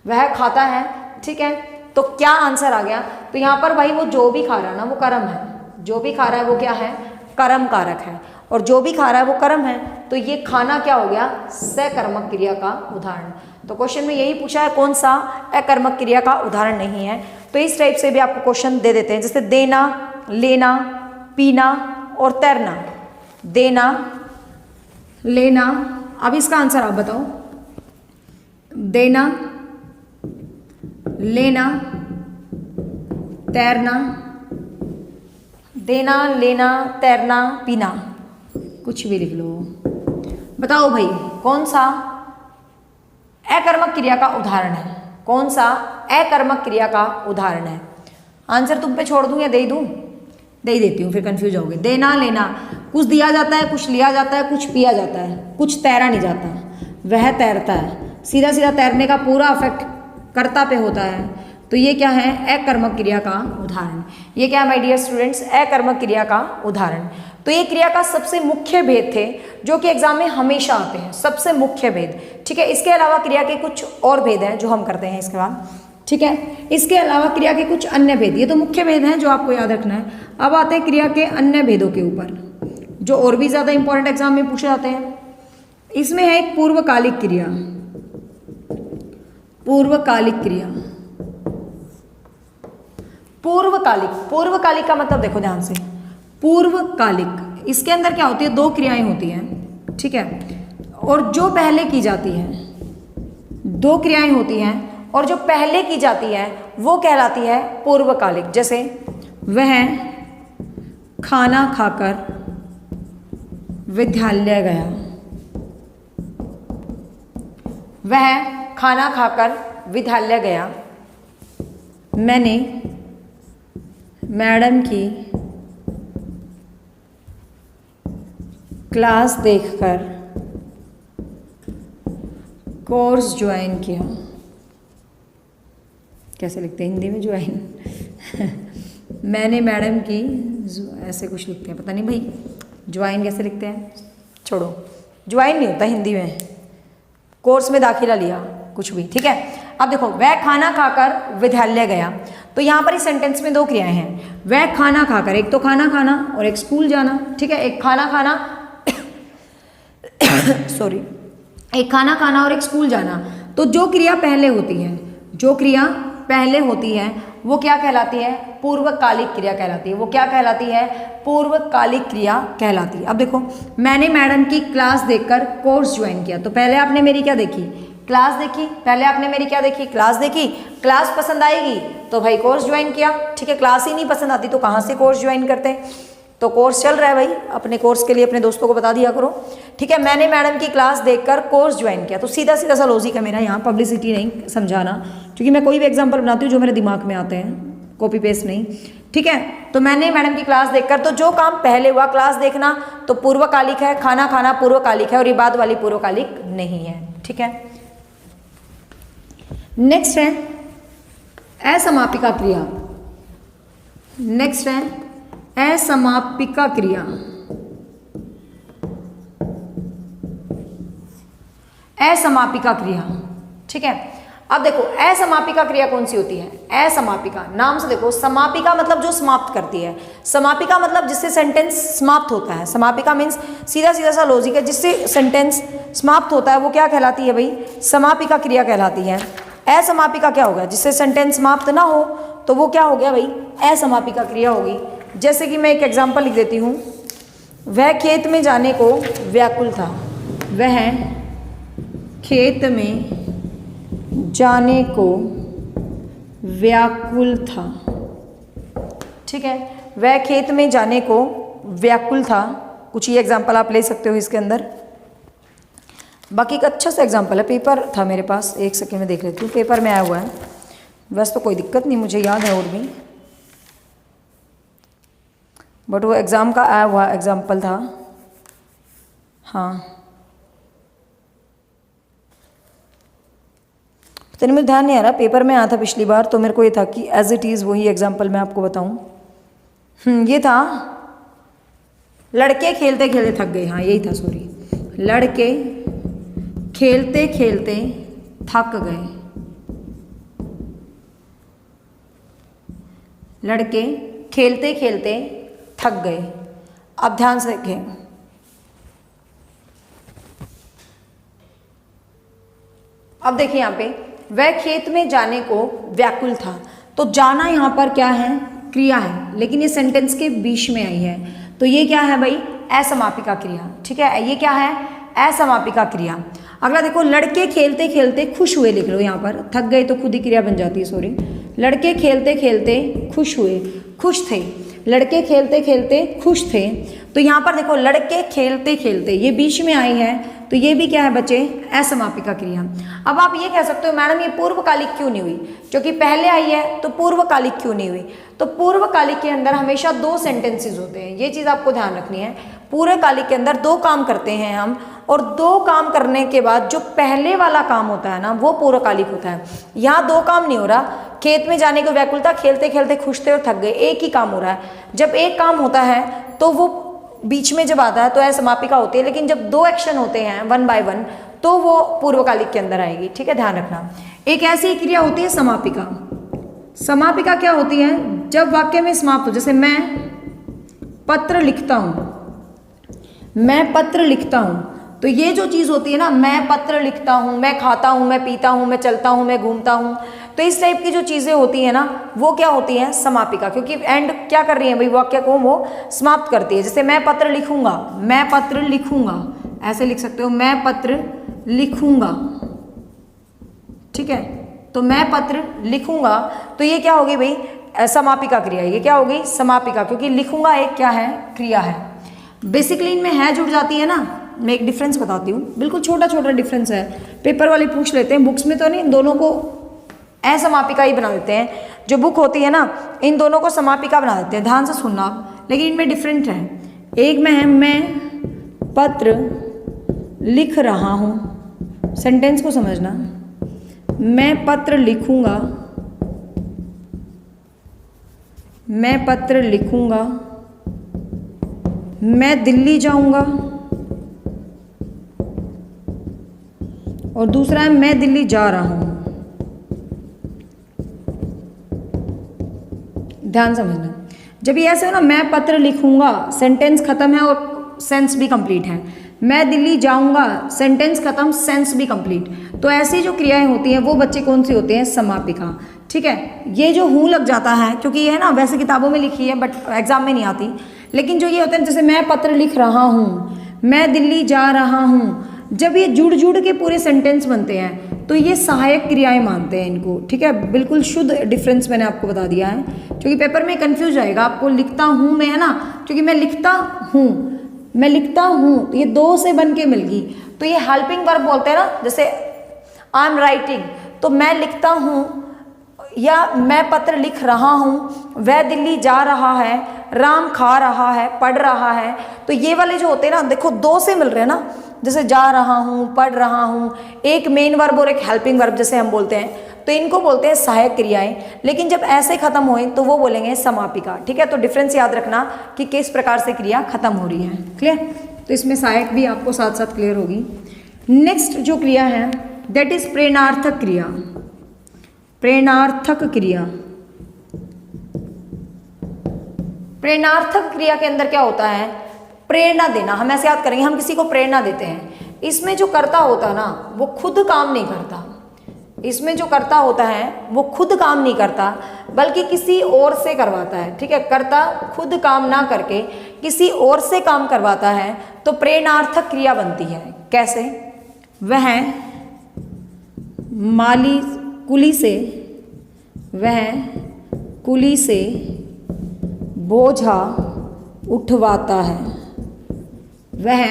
वह खाता है, ठीक है। तो क्या आंसर आ गया? तो यहाँ पर भाई वो जो भी खा रहा है ना वो कर्म है, जो भी खा रहा है वो क्या है? कर्म कारक है, और जो भी खा रहा है वो कर्म है, तो ये खाना क्या हो गया? सकर्मक क्रिया का उदाहरण। तो क्वेश्चन में यही पूछा है कौन सा अकर्मक क्रिया का उदाहरण नहीं है। तो इस टाइप से भी आपको क्वेश्चन दे देते हैं, जैसे देना, लेना, पीना और तैरना, देना, लेना। अब इसका आंसर आप बताओ। देना, लेना, तैरना। देना, लेना, तैरना, पीना, कुछ भी लिख लो। बताओ भाई कौन सा अकर्मक क्रिया का उदाहरण है? कौन सा अकर्मक क्रिया का उदाहरण है? आंसर तुम पे छोड़ दूं या दे ही दूं? दे ही देती हूँ, फिर कंफ्यूज होगे। देना, लेना, कुछ दिया जाता है, कुछ लिया जाता है, कुछ पिया जाता है, कुछ तैरा नहीं जाता, वह तैरता है। सीधा सीधा तैरने का पूरा इफेक्ट कर्ता पे होता है। तो ये क्या है? अकर्मक क्रिया का उदाहरण। ये क्या है माय डियर स्टूडेंट्स? अकर्मक क्रिया का उदाहरण। तो ये क्रिया का सबसे मुख्य भेद थे जो कि एग्जाम में हमेशा आते हैं, सबसे मुख्य भेद। ठीक है, इसके अलावा क्रिया के कुछ और भेद हैं जो हम करते हैं इसके बाद। ठीक है, इसके अलावा क्रिया के कुछ अन्य भेद, ये तो मुख्य भेद हैं जो आपको याद रखना है। अब आते हैं क्रिया के अन्य भेदों के ऊपर जो और भी ज्यादा इंपॉर्टेंट एग्जाम में पूछे जाते हैं। इसमें है एक पूर्वकालिक क्रिया। पूर्वकालिक क्रिया, पूर्वकालिक, पूर्वकालिक का मतलब देखो ध्यान से। पूर्वकालिक, इसके अंदर क्या होती है? दो क्रियाएं होती हैं। ठीक है, और जो पहले की जाती है, दो क्रियाएं होती हैं और जो पहले की जाती है वो कहलाती है पूर्वकालिक। जैसे वह खाना खाकर विद्यालय गया। वह खाना खाकर विद्यालय गया। मैंने मैडम की क्लास देखकर कोर्स ज्वाइन किया। कैसे लिखते हैं हिंदी में ज्वाइन? मैंने मैडम की, ऐसे कुछ लिखते हैं, पता नहीं भाई ज्वाइन कैसे लिखते हैं, छोड़ो, ज्वाइन नहीं होता हिंदी में, कोर्स में दाखिला लिया, कुछ भी। ठीक है, अब देखो, वह खाना खाकर विद्यालय गया। तो यहाँ पर इस सेंटेंस में दो क्रियाएं हैं। वह खाना खाकर, एक तो खाना खाना और एक स्कूल जाना। ठीक है, एक खाना खाना सॉरी, एक खाना खाना और एक स्कूल जाना। तो जो क्रिया पहले होती है, जो क्रिया पहले होती है वो क्या कहलाती है? पूर्वकालिक क्रिया कहलाती है। वो क्या कहलाती है? पूर्वकालिक क्रिया कहलाती है। अब देखो, मैंने मैडम की क्लास देखकर कोर्स ज्वाइन किया। तो पहले आपने मेरी क्या देखी? क्लास देखी। पहले आपने मेरी क्या देखी? क्लास देखी। क्लास पसंद आएगी तो भाई कोर्स ज्वाइन किया। ठीक है, क्लास ही नहीं पसंद आती तो कहाँ से कोर्स ज्वाइन करते? तो कोर्स चल रहा है भाई, अपने कोर्स के लिए अपने दोस्तों को बता दिया करो। ठीक है, मैंने मैडम की क्लास देखकर कोर्स ज्वाइन किया। तो सीधा सीधा सा लॉजिक है मेरा यहाँ, पब्लिसिटी नहीं समझाना, क्योंकि मैं कोई भी एग्जांपल बनाती हूँ जो मेरे दिमाग में आते हैं, कॉपी पेस्ट नहीं। ठीक है, तो मैंने मैडम की क्लास देखकर, तो जो काम पहले हुआ क्लास देखना तो पूर्वकालिक है, खाना खाना पूर्वकालिक है और ये बाद वाली पूर्वकालिक नहीं है। ठीक है, नेक्स्ट है असमापिका क्रिया। नेक्स्ट है असमापिका क्रिया। असमापिका क्रिया। ठीक है, अब देखो असमापिका क्रिया कौन सी होती है? असमापिका, नाम से देखो, समापिका मतलब जो समाप्त करती है, समापिका मतलब जिससे सेंटेंस समाप्त होता है। समापिका मीन्स सीधा सीधा सा लॉजिक है, जिससे सेंटेंस समाप्त होता है वो क्या कहलाती है भाई? समापिका क्रिया कहलाती है। असमापिका क्या होगा? जिससे सेंटेंस समाप्त ना हो तो वो क्या हो गया भाई? असमापिका क्रिया होगी। जैसे कि मैं एक एग्जांपल लिख देती हूँ। वह खेत में जाने को व्याकुल था। वह खेत में जाने को व्याकुल था। ठीक है, वह खेत में जाने को व्याकुल था। कुछ ही एग्जांपल आप ले सकते हो इसके अंदर। बाकी का अच्छा सा एग्जांपल है, पेपर था मेरे पास, एक सेकेंड में देख लेती हूँ, पेपर में आया हुआ है। वैसे तो कोई दिक्कत नहीं, मुझे याद है और भी, बट वो एग्ज़ाम का आया हुआ एग्जाम्पल था। हाँ, पता नहीं, मुझे ध्यान नहीं आ रहा, पेपर में आया था पिछली बार, तो मेरे को ये था कि एज इट इज़ वही एग्जाम्पल मैं आपको बताऊं। ये था, लड़के खेलते खेलते थक गए। हाँ, यही था, सॉरी, लड़के खेलते खेलते थक गए। लड़के खेलते खेलते थक गए। अब ध्यान से देखें, अब देखिए यहाँ पे, वह खेत में जाने को व्याकुल था। तो जाना यहाँ पर क्या है? क्रिया है, लेकिन ये सेंटेंस के बीच में आई है। तो ये क्या है भाई? असमापिका क्रिया। ठीक है, ये क्या है? असमापिका क्रिया। अगला देखो, लड़के खेलते खेलते खुश हुए, लिख लो यहाँ पर, थक गए तो खुद ही क्रिया बन जाती है, सॉरी। लड़के खेलते खेलते खुश हुए, खुश थे, लड़के खेलते खेलते खुश थे। तो यहाँ पर देखो, लड़के खेलते खेलते ये बीच में आई है, तो ये भी क्या है बच्चे? असमापिका क्रिया। अब आप ये कह सकते हो मैडम ये पूर्वकालिक क्यों नहीं हुई, क्योंकि पहले आई है तो पूर्वकालिक क्यों नहीं हुई? तो पूर्वकालिक के अंदर हमेशा 2 सेंटेंसेस होते हैं, ये चीज़ आपको ध्यान रखनी है। पूर्वकालिक के अंदर 2 काम करते हैं हम, और 2 काम करने के बाद जो पहले वाला काम होता है ना, वो पूर्वकालिक होता है। यहाँ 2 काम नहीं हो रहा, खेत में जाने को व्याकुलता, खेलते खेलते खुश थे और थक गए, एक ही काम हो रहा है। जब एक काम होता है तो वो बीच में जब आता है तो असमापिका होती है, लेकिन जब 2 एक्शन होते हैं 1 by 1 तो वो पूर्वकालिक के अंदर आएगी। ठीक है, ध्यान रखना। एक ऐसी क्रिया होती है समापिका। समापिका क्या होती है? जब वाक्य में समाप्त हो, जैसे मैं पत्र लिखता हूँ, मैं पत्र लिखता हूँ, तो ये जो चीज़ होती है ना, मैं पत्र लिखता हूँ, मैं खाता हूँ, मैं पीता हूँ, मैं चलता हूँ, मैं घूमता हूँ, तो इस टाइप की जो चीज़ें होती हैं ना, वो क्या होती हैं? समापिका। क्योंकि एंड क्या कर रही है भाई? वाक्य को वो समाप्त करती है। जैसे मैं पत्र लिखूंगा, मैं पत्र लिखूंगा, ऐसे लिख सकते हो, मैं पत्र लिखूंगा। ठीक है, तो मैं पत्र लिखूंगा, तो ये क्या होगी भाई? समापिका क्रिया। ये क्या होगी? समापिका, क्योंकि लिखूंगा एक क्या है? क्रिया है। बेसिकली इनमें है जुड़ जाती है ना। मैं एक डिफरेंस बताती हूँ, बिल्कुल छोटा छोटा डिफरेंस है, पेपर वाले पूछ लेते हैं, बुक्स में तो नहीं, इन दोनों को असमापिका ही बना देते हैं। जो बुक होती है ना, इन दोनों को समापिका बना देते हैं, ध्यान से सुनना आप, लेकिन इनमें डिफरेंट है। एक में है मैं पत्र लिख रहा हूँ, सेंटेंस को समझना, मैं पत्र लिखूंगा, मैं पत्र लिखूंगा, मैं दिल्ली जाऊंगा, और दूसरा है मैं दिल्ली जा रहा हूं। ध्यान समझना, जब ये ऐसे हो ना, मैं पत्र लिखूंगा, सेंटेंस खत्म है और सेंस भी कंप्लीट है। मैं दिल्ली जाऊंगा, सेंटेंस खत्म, सेंस भी कंप्लीट। तो ऐसी जो क्रियाएं होती हैं वो बच्चे कौन सी होती हैं? समापिका। ठीक है, ये जो हूँ लग जाता है, क्योंकि ये है ना वैसे किताबों में लिखी है बट एग्जाम में नहीं आती, लेकिन जो ये होता है जैसे मैं पत्र लिख रहा हूँ, मैं दिल्ली जा रहा हूँ, जब ये जुड़ जुड़ के पूरे सेंटेंस बनते हैं तो ये सहायक क्रियाएं मानते हैं इनको। ठीक है, बिल्कुल शुद्ध डिफरेंस मैंने आपको बता दिया है, क्योंकि पेपर में कंफ्यूज जाएगा आपको। लिखता हूँ में है ना, क्योंकि मैं लिखता हूँ, मैं लिखता हूँ, तो ये 2 से बन के मिल गई, तो ये हेल्पिंग वर्ब बोलते हैं ना, जैसे आई एम राइटिंग, तो मैं लिखता हूँ या मैं पत्र लिख रहा हूँ, वह दिल्ली जा रहा है, राम खा रहा है, पढ़ रहा है, तो ये वाले जो होते हैं ना, देखो 2 से मिल रहे हैं ना, जैसे जा रहा हूँ, पढ़ रहा हूँ, एक मेन वर्ब और एक हेल्पिंग वर्ब जैसे हम बोलते हैं, तो इनको बोलते हैं सहायक क्रियाएं। लेकिन जब ऐसे खत्म होए तो वो बोलेंगे समापिका। ठीक है, तो डिफरेंस याद रखना कि किस प्रकार से क्रिया खत्म हो रही है। क्लियर? तो इसमें सहायक भी आपको साथ साथ क्लियर होगी। नेक्स्ट जो क्रिया है दैट इज प्रेरणार्थक क्रिया। प्रेरणार्थक क्रिया, प्रेरणार्थक क्रिया के अंदर क्या होता है? प्रेरणा देना। हम ऐसे याद करेंगे, हम किसी को प्रेरणा देते हैं, इसमें जो कर्ता होता है ना वो खुद काम नहीं करता, इसमें जो कर्ता होता है वो खुद काम नहीं करता बल्कि किसी और से करवाता है। ठीक है, कर्ता खुद काम ना करके किसी और से काम करवाता है, तो प्रेरणार्थक क्रिया बनती है। कैसे? वह माली कुली से, वह कुली से बोझा उठवाता है, वह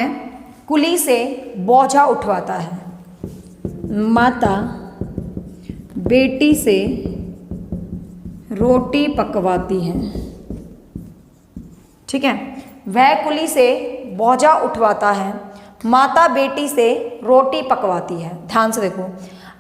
कुली से बोझा उठवाता है। माता बेटी से रोटी पकवाती है। ठीक है, वह कुली से बोझा उठवाता है, माता बेटी से रोटी पकवाती है। ध्यान से देखो,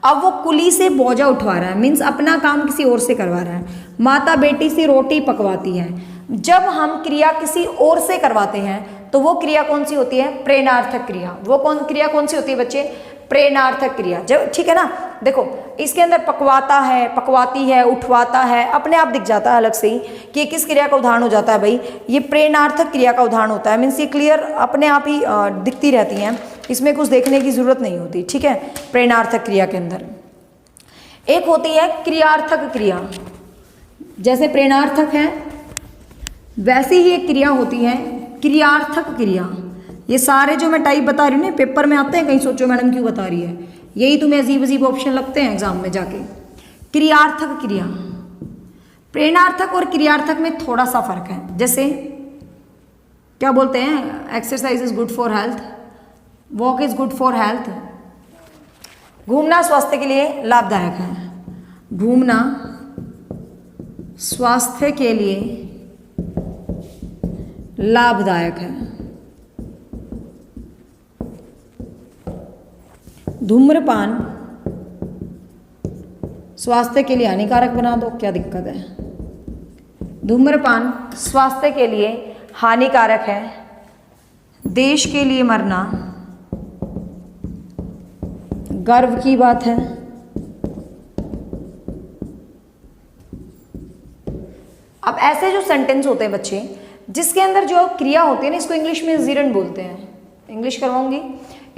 अब वो कुली से बोझा उठवा रहा है, मीन्स अपना काम किसी और से करवा रहा है। माता बेटी से रोटी पकवाती है। जब हम क्रिया किसी और से करवाते हैं तो वो क्रिया कौन सी होती है? प्रेरणार्थक क्रिया। वो क्रिया कौन सी होती है बच्चे? प्रेरणार्थक क्रिया। जब ठीक है ना, देखो इसके अंदर पकवाता है, पकवाती है, उठवाता है, अपने आप दिख जाता है अलग से ही कि किस क्रिया का उदाहरण हो जाता है भाई, ये प्रेरणार्थक क्रिया का उदाहरण होता है। मीन्स ये क्लियर अपने आप ही दिखती रहती हैं, इसमें कुछ देखने की जरूरत नहीं होती। ठीक है, प्रेरणार्थक क्रिया के अंदर एक होती है क्रियार्थक क्रिया। जैसे प्रेरणार्थक है वैसे ही एक क्रिया होती है क्रियार्थक क्रिया। ये सारे जो मैं टाइप बता रही हूँ ना पेपर में आते हैं, कहीं सोचो मैडम क्यों बता रही है, यही तुम्हें अजीब अजीब ऑप्शन लगते हैं एग्जाम में जाके। क्रियार्थक क्रिया, प्रेरणार्थक और क्रियार्थक में थोड़ा सा फर्क है। जैसे क्या बोलते हैं, exercise is good for health, walk is good for health. घूमना स्वास्थ्य के लिए लाभदायक है, घूमना स्वास्थ्य के लिए लाभदायक है। धूम्रपान स्वास्थ्य के लिए हानिकारक बना दो, क्या दिक्कत है। धूम्रपान स्वास्थ्य के लिए हानिकारक है, देश के लिए मरना गर्व की बात है। अब ऐसे जो सेंटेंस होते हैं बच्चे जिसके अंदर जो क्रिया होती है ना, इसको इंग्लिश में जीरन बोलते हैं। इंग्लिश करवाऊंगी,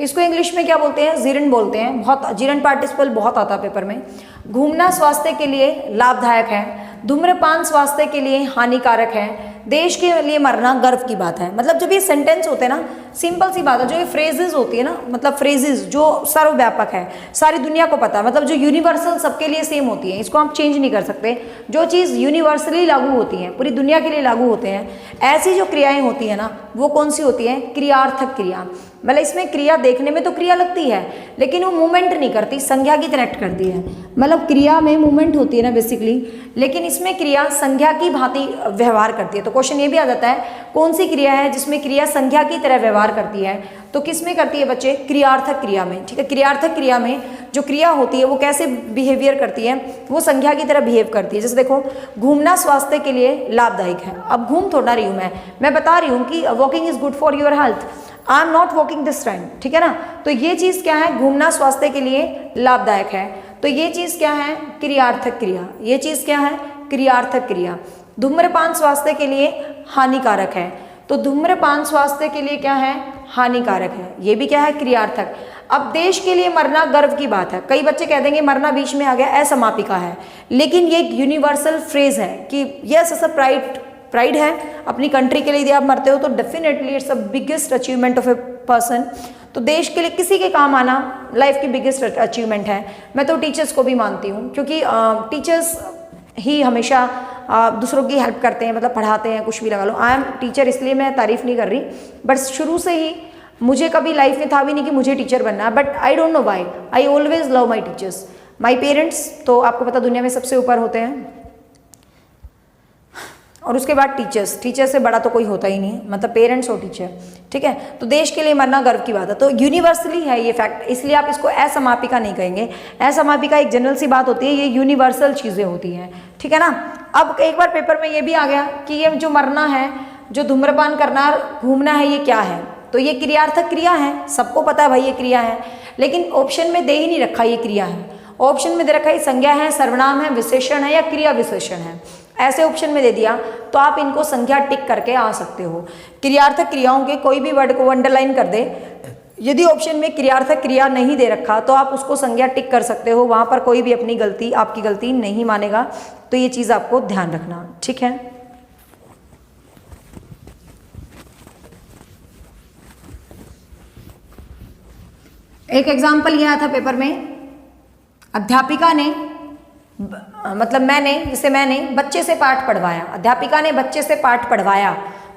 इसको इंग्लिश में क्या बोलते हैं, जीरन बोलते हैं। बहुत जीरन पार्टिसिपल बहुत आता है पेपर में। घूमना स्वास्थ्य के लिए लाभदायक है, धूम्रपान स्वास्थ्य के लिए हानिकारक है, देश के लिए मरना गर्व की बात है। मतलब जब ये सेंटेंस होते हैं ना, सिंपल सी बात है, जो ये फ्रेजेस होती है ना, मतलब फ्रेजेस जो सर्वव्यापक है, सारी दुनिया को पता है, मतलब जो यूनिवर्सल सबके लिए सेम होती है, इसको आप चेंज नहीं कर सकते। जो चीज़ यूनिवर्सली लागू होती है, पूरी दुनिया के लिए लागू होते हैं, ऐसी जो क्रियाएं होती है ना, वो कौन सी होती है, क्रियार्थक क्रिया। मतलब इसमें क्रिया देखने में तो क्रिया लगती है, लेकिन वो मूवमेंट नहीं करती, संज्ञा की तरह एक्ट करती है। मतलब क्रिया में मूवमेंट होती है ना बेसिकली, लेकिन इसमें क्रिया संज्ञा की भांति व्यवहार करती है। तो क्वेश्चन ये भी आ जाता है, कौन सी क्रिया है जिसमें क्रिया संज्ञा की तरह व्यवहार करती है, तो किस में करती है बच्चे, क्रियार्थक क्रिया में। ठीक है, क्रियार्थक क्रिया में जो क्रिया होती है वो कैसे बिहेवियर करती है, वो संज्ञा की तरह बिहेव करती है। जैसे देखो, घूमना स्वास्थ्य के लिए लाभदायक है। अब घूम थोड़ा रही हूँ मैं बता रही हूँ कि walking is good for your health, I am not walking this time. ठीक है ना, तो ये चीज़ क्या है, घूमना स्वास्थ्य के लिए लाभदायक है। तो ये चीज़ क्या है, क्रियार्थक क्रिया। ये चीज़ क्या है, क्रियार्थक क्रिया। धूम्रपान स्वास्थ्य के लिए हानिकारक है, तो धूम्रपान स्वास्थ्य के लिए क्या है, हानिकारक है। ये भी क्या है, क्रियार्थक। अब देश के लिए मरना गर्व की बात है। कई बच्चे कह देंगे मरना बीच में आ गया, असमापिका है, लेकिन ये एक यूनिवर्सल फ्रेज है कि यस ऐसा प्राइड है अपनी कंट्री के लिए। यदि आप मरते हो तो definitely it's a biggest achievement of a person. तो देश के लिए किसी के काम आना लाइफ की बिगेस्ट अचीवमेंट है। मैं तो टीचर्स को भी मानती हूँ, क्योंकि टीचर्स ही हमेशा दूसरों की हेल्प करते हैं, मतलब पढ़ाते हैं, कुछ भी लगा लो। आई एम टीचर, इसलिए मैं तारीफ़ नहीं कर रही, बट शुरू से ही मुझे कभी लाइफ में था भी नहीं कि मुझे टीचर बनना है, but I don't know why, I always love my teachers. My parents तो आपको पता दुनिया में सबसे ऊपर होते हैं, और उसके बाद टीचर्स, टीचर से बड़ा तो कोई होता ही नहीं, मतलब पेरेंट्स और टीचर। ठीक है, तो देश के लिए मरना गर्व की बात है। तो यूनिवर्सली है ये फैक्ट, इसलिए आप इसको असमापिका नहीं कहेंगे। असमापिका एक जनरल सी बात होती है, ये यूनिवर्सल चीज़ें होती हैं। ठीक है ना। अब एक बार पेपर में ये भी आ गया कि ये जो मरना है, जो धूम्रपान करना, घूमना है, ये क्या है, तो ये क्रियार्थक क्रिया है, सबको पता है भाई ये क्रिया है, लेकिन ऑप्शन में दे ही नहीं रखा ये क्रिया है। ऑप्शन में दे रखा है संज्ञा है, सर्वनाम है, विशेषण है या क्रिया विशेषण है। ऐसे ऑप्शन में दे दिया तो आप इनको संज्ञा टिक करके आ सकते हो। क्रियार्थक क्रियाओं के कोई भी वर्ड को अंडरलाइन कर दे। यदि ऑप्शन में क्रियार्थक क्रिया नहीं दे रखा तो आप उसको संज्ञा टिक कर सकते हो, वहां पर कोई भी अपनी गलती, आपकी गलती नहीं मानेगा। तो ये चीज़ आपको ध्यान रखना, ठीक है। एक एग्जाम्पल यह आया था पेपर में, अध्यापिका ने मतलब मैंने बच्चे से पाठ पढ़वाया। अध्यापिका ने बच्चे से पाठ पढ़वाया,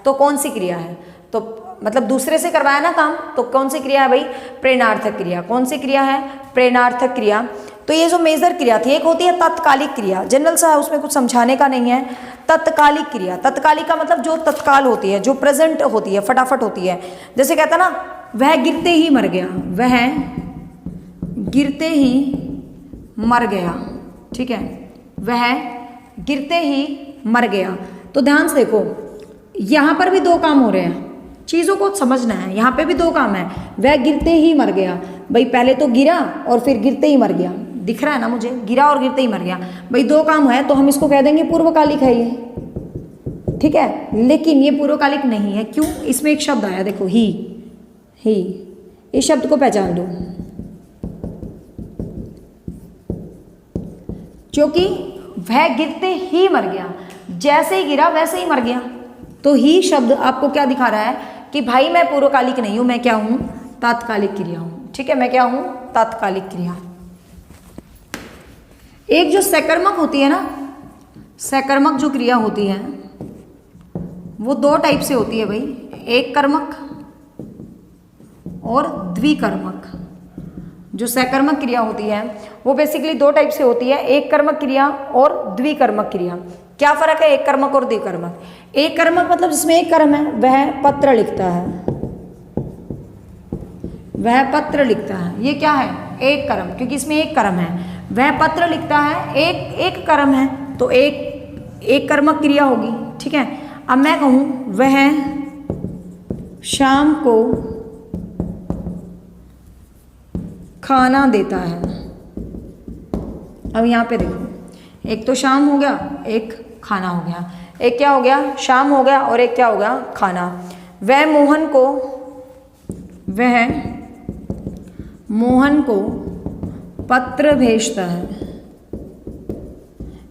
तो कौन सी क्रिया है, तो मतलब दूसरे से करवाया ना काम, तो कौन सी क्रिया है भाई, प्रेरणार्थक क्रिया। कौन सी क्रिया है, प्रेरणार्थक क्रिया। तो ये जो मेजर क्रिया थी, एक होती है तत्कालिक क्रिया, जनरल सा है, उसमें कुछ समझाने का नहीं है। तत्कालिक क्रिया, तत्कालिक का मतलब जो तत्काल होती है, जो प्रेजेंट होती है, फटाफट होती है। जैसे कहता ना, वह गिरते ही मर गया, वह गिरते ही मर गया। ठीक है, वह गिरते ही मर गया। तो ध्यान से देखो, यहाँ पर भी दो काम हो रहे हैं, चीज़ों को समझना है। यहाँ पे भी दो काम है, वह गिरते ही मर गया। भाई पहले तो गिरा और फिर गिरते ही मर गया, दिख रहा है ना मुझे, गिरा और गिरते ही मर गया। भाई दो काम है, तो हम इसको कह देंगे पूर्वकालिक है ये, ठीक है। लेकिन ये पूर्वकालिक नहीं है, क्यों, इसमें एक शब्द आया, देखो ही, इस शब्द को पहचान दो, क्योंकि वह गिरते ही मर गया, जैसे ही गिरा वैसे ही मर गया। तो ही शब्द आपको क्या दिखा रहा है कि भाई मैं पूर्वकालिक नहीं हूं, मैं क्या हूं, तात्कालिक क्रिया हूं। ठीक है, मैं क्या हूं, तात्कालिक क्रिया। एक जो सकर्मक होती है ना, सकर्मक जो क्रिया होती है वो दो टाइप से होती है भाई, एक कर्मक और द्विकर्मक। जो सकर्मक क्रिया होती है वो बेसिकली दो टाइप से होती है, एक कर्मक क्रिया और द्विकर्मक क्रिया। क्या फर्क है एक कर्मक और द्विकर्मक? एक कर्मक मतलब जिसमें एक कर्म है, वह पत्र लिखता है, वह पत्र लिखता है। ये क्या है, एक कर्म, क्योंकि इसमें एक कर्म है, वह पत्र लिखता है, एक कर्म है तो एक कर्मक क्रिया होगी। ठीक है, अब मैं कहूं वह शाम को खाना देता है। अब यहाँ पे देखो, एक तो शाम हो गया, एक खाना हो गया। एक क्या हो गया, शाम हो गया, और एक क्या हो गया, खाना। वह मोहन को पत्र भेजता है।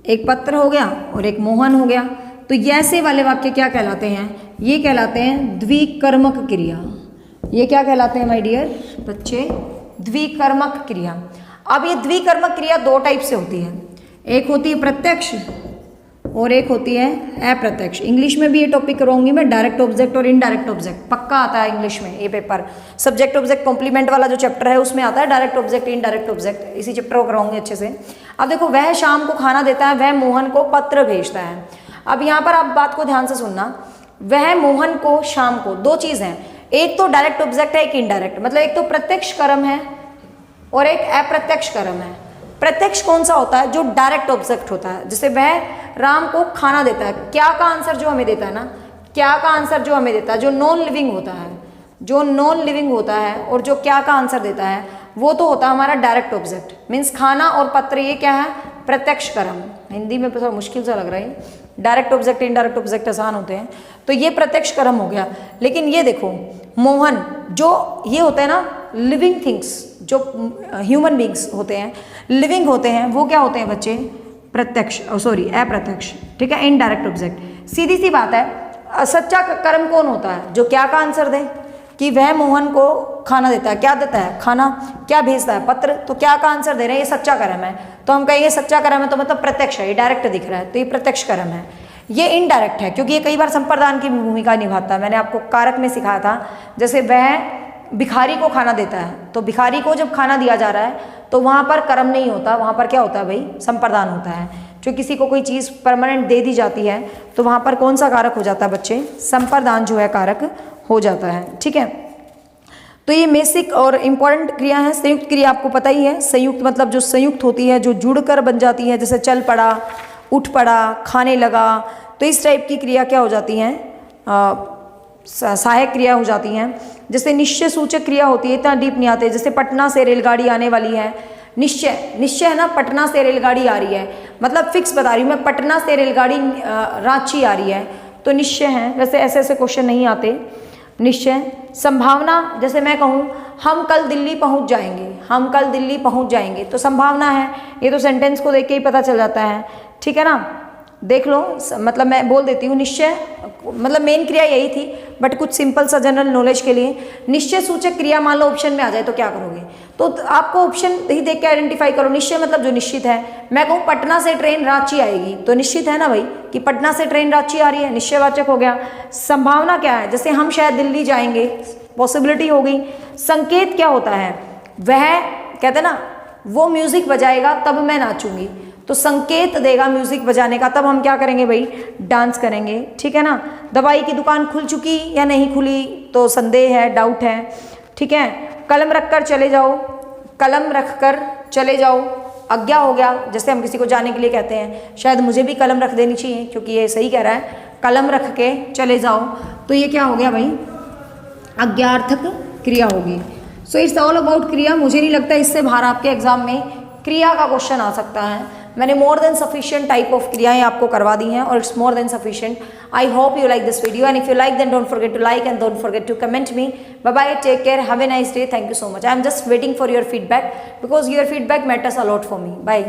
एक पत्र हो गया और एक मोहन हो गया। तो ऐसे वाले वाक्य क्या कहलाते हैं, ये कहलाते हैं द्विकर्मक क्रिया। ये क्या कहलाते हैं माय डियर बच्चे, द्विकर्मक क्रिया। अब ये द्विकर्मक क्रिया दो टाइप से होती है, एक होती है प्रत्यक्ष और एक होती है अप्रत्यक्ष। इंग्लिश में भी ये टॉपिक करवाऊंगी मैं, डायरेक्ट ऑब्जेक्ट और इनडायरेक्ट ऑब्जेक्ट, पक्का आता है इंग्लिश में ये पेपर। सब्जेक्ट ऑब्जेक्ट कॉम्प्लीमेंट वाला जो चैप्टर है उसमें आता है डायरेक्ट ऑब्जेक्ट इनडायरेक्ट ऑब्जेक्ट, इसी चैप्टर को करवाऊंगी अच्छे से। अब देखो, वह शाम को खाना देता है, वह मोहन को पत्र भेजता है। अब यहाँ पर आप बात को ध्यान से सुनना, वह मोहन को शाम को, दो चीज है, एक तो डायरेक्ट ऑब्जेक्ट है, एक इनडायरेक्ट, मतलब एक तो प्रत्यक्ष कर्म है और एक अप्रत्यक्ष कर्म है। प्रत्यक्ष कौन सा होता है, जो डायरेक्ट ऑब्जेक्ट होता है, जैसे वह राम को खाना देता है, क्या का आंसर जो हमें देता है ना, क्या का आंसर जो हमें देता है, जो नॉन लिविंग होता है, जो नॉन लिविंग होता है, और जो क्या का आंसर देता है वो तो होता है हमारा डायरेक्ट ऑब्जेक्ट। मीन्स खाना और पत्र ये क्या है, प्रत्यक्ष कर्म। हिंदी में थोड़ा मुश्किल सा लग रहा है, डायरेक्ट ऑब्जेक्ट इनडायरेक्ट ऑब्जेक्ट आसान होते हैं, तो ये प्रत्यक्ष कर्म हो गया। लेकिन ये देखो, मोहन जो ये होता है ना, लिविंग थिंग्स, जो ह्यूमन बींग्स होते हैं, लिविंग होते हैं, वो क्या होते हैं बच्चे, प्रत्यक्ष, सॉरी अप्रत्यक्ष। ठीक है, इनडायरेक्ट ऑब्जेक्ट। सीधी सी बात है, सच्चा कर्म कौन होता है, जो क्या का आंसर दे, कि वह मोहन को खाना देता है, क्या देता है, खाना, क्या भेजता है, पत्र, तो क्या का आंसर दे रहे हैं, ये सच्चा कर्म है। तो हम कहेंगे सच्चा कर्म है तो मतलब प्रत्यक्ष है, ये डायरेक्ट दिख रहा है, तो ये प्रत्यक्ष कर्म है। ये इनडायरेक्ट है क्योंकि ये कई बार संप्रदान की भूमिका निभाता है। मैंने आपको कारक में सिखाया था, जैसे वह भिखारी को खाना देता है, तो भिखारी को जब खाना दिया जा रहा है तो वहाँ पर कर्म नहीं होता, वहाँ पर क्या होता है भाई, संप्रदान होता है। जो किसी को कोई चीज़ परमानेंट दे दी जाती है तो वहाँ पर कौन सा कारक हो जाता है बच्चे, संप्रदान जो है कारक हो जाता है। ठीक है, तो ये बेसिक और इम्पॉर्टेंट क्रिया है। संयुक्त क्रिया आपको पता ही है, संयुक्त मतलब जो संयुक्त होती है, जो जुड़कर बन जाती है, जैसे चल पड़ा, उठ पड़ा, खाने लगा, तो इस टाइप की क्रिया क्या हो जाती हैं, सहायक क्रिया हो जाती हैं। जैसे निश्चय सूचक क्रिया होती है, इतना डीप नहीं आते, जैसे पटना से रेलगाड़ी आने वाली है, निश्चय है ना, पटना से रेलगाड़ी आ रही है, मतलब फिक्स बता रही हूँ मैं, पटना से रेलगाड़ी रांची आ रही है, तो निश्चय है। वैसे ऐसे ऐसे क्वेश्चन नहीं आते। निश्चय। संभावना, जैसे मैं कहूँ हम कल दिल्ली पहुँच जाएंगे, हम कल दिल्ली पहुँच जाएंगे, तो संभावना है, ये तो सेंटेंस को देख के ही पता चल जाता है। ठीक है ना, देख लो, मतलब मैं बोल देती हूँ, निश्चय मतलब मेन क्रिया यही थी, बट कुछ सिंपल सा जनरल नॉलेज के लिए, निश्चय सूचक क्रिया मान लो ऑप्शन में आ जाए तो क्या करोगे, तो आपको ऑप्शन ही देख के आइडेंटिफाई करो। निश्चय मतलब जो निश्चित है, मैं कहूँ पटना से ट्रेन रांची आएगी, तो निश्चित है ना भाई कि पटना से ट्रेन रांची आ रही है, निश्चयवाचक हो गया। संभावना क्या है, जैसे हम शायद दिल्ली जाएंगे, पॉसिबिलिटी हो गई। संकेत क्या होता है, वह कहते ना वो म्यूजिक बजाएगा तब मैं नाचूंगी, तो संकेत देगा म्यूजिक बजाने का, तब हम क्या करेंगे भाई, डांस करेंगे। ठीक है ना। दवाई की दुकान खुल चुकी या नहीं खुली, तो संदेह है, डाउट है। ठीक है। कलम रख कर चले जाओ, कलम रख कर चले जाओ, आज्ञा हो गया, जैसे हम किसी को जाने के लिए कहते हैं, शायद मुझे भी कलम रख देनी चाहिए क्योंकि ये सही कह रहा है, कलम रख के चले जाओ, तो ये क्या हो गया भाई, आज्ञार्थक क्रिया होगी। सो इट्स ऑल अबाउट क्रिया। मुझे नहीं लगता इससे बाहर आपके एग्जाम में क्रिया का क्वेश्चन आ सकता है। मैंने more than sufficient type of क्रियाएं आपको करवा दी हैं और it's more than sufficient. I hope you like this video and if you like then don't forget to like and don't forget to comment me. Bye bye, take care, have a nice day, thank you so much. I am just waiting for your feedback because your feedback matters a lot for me. Bye.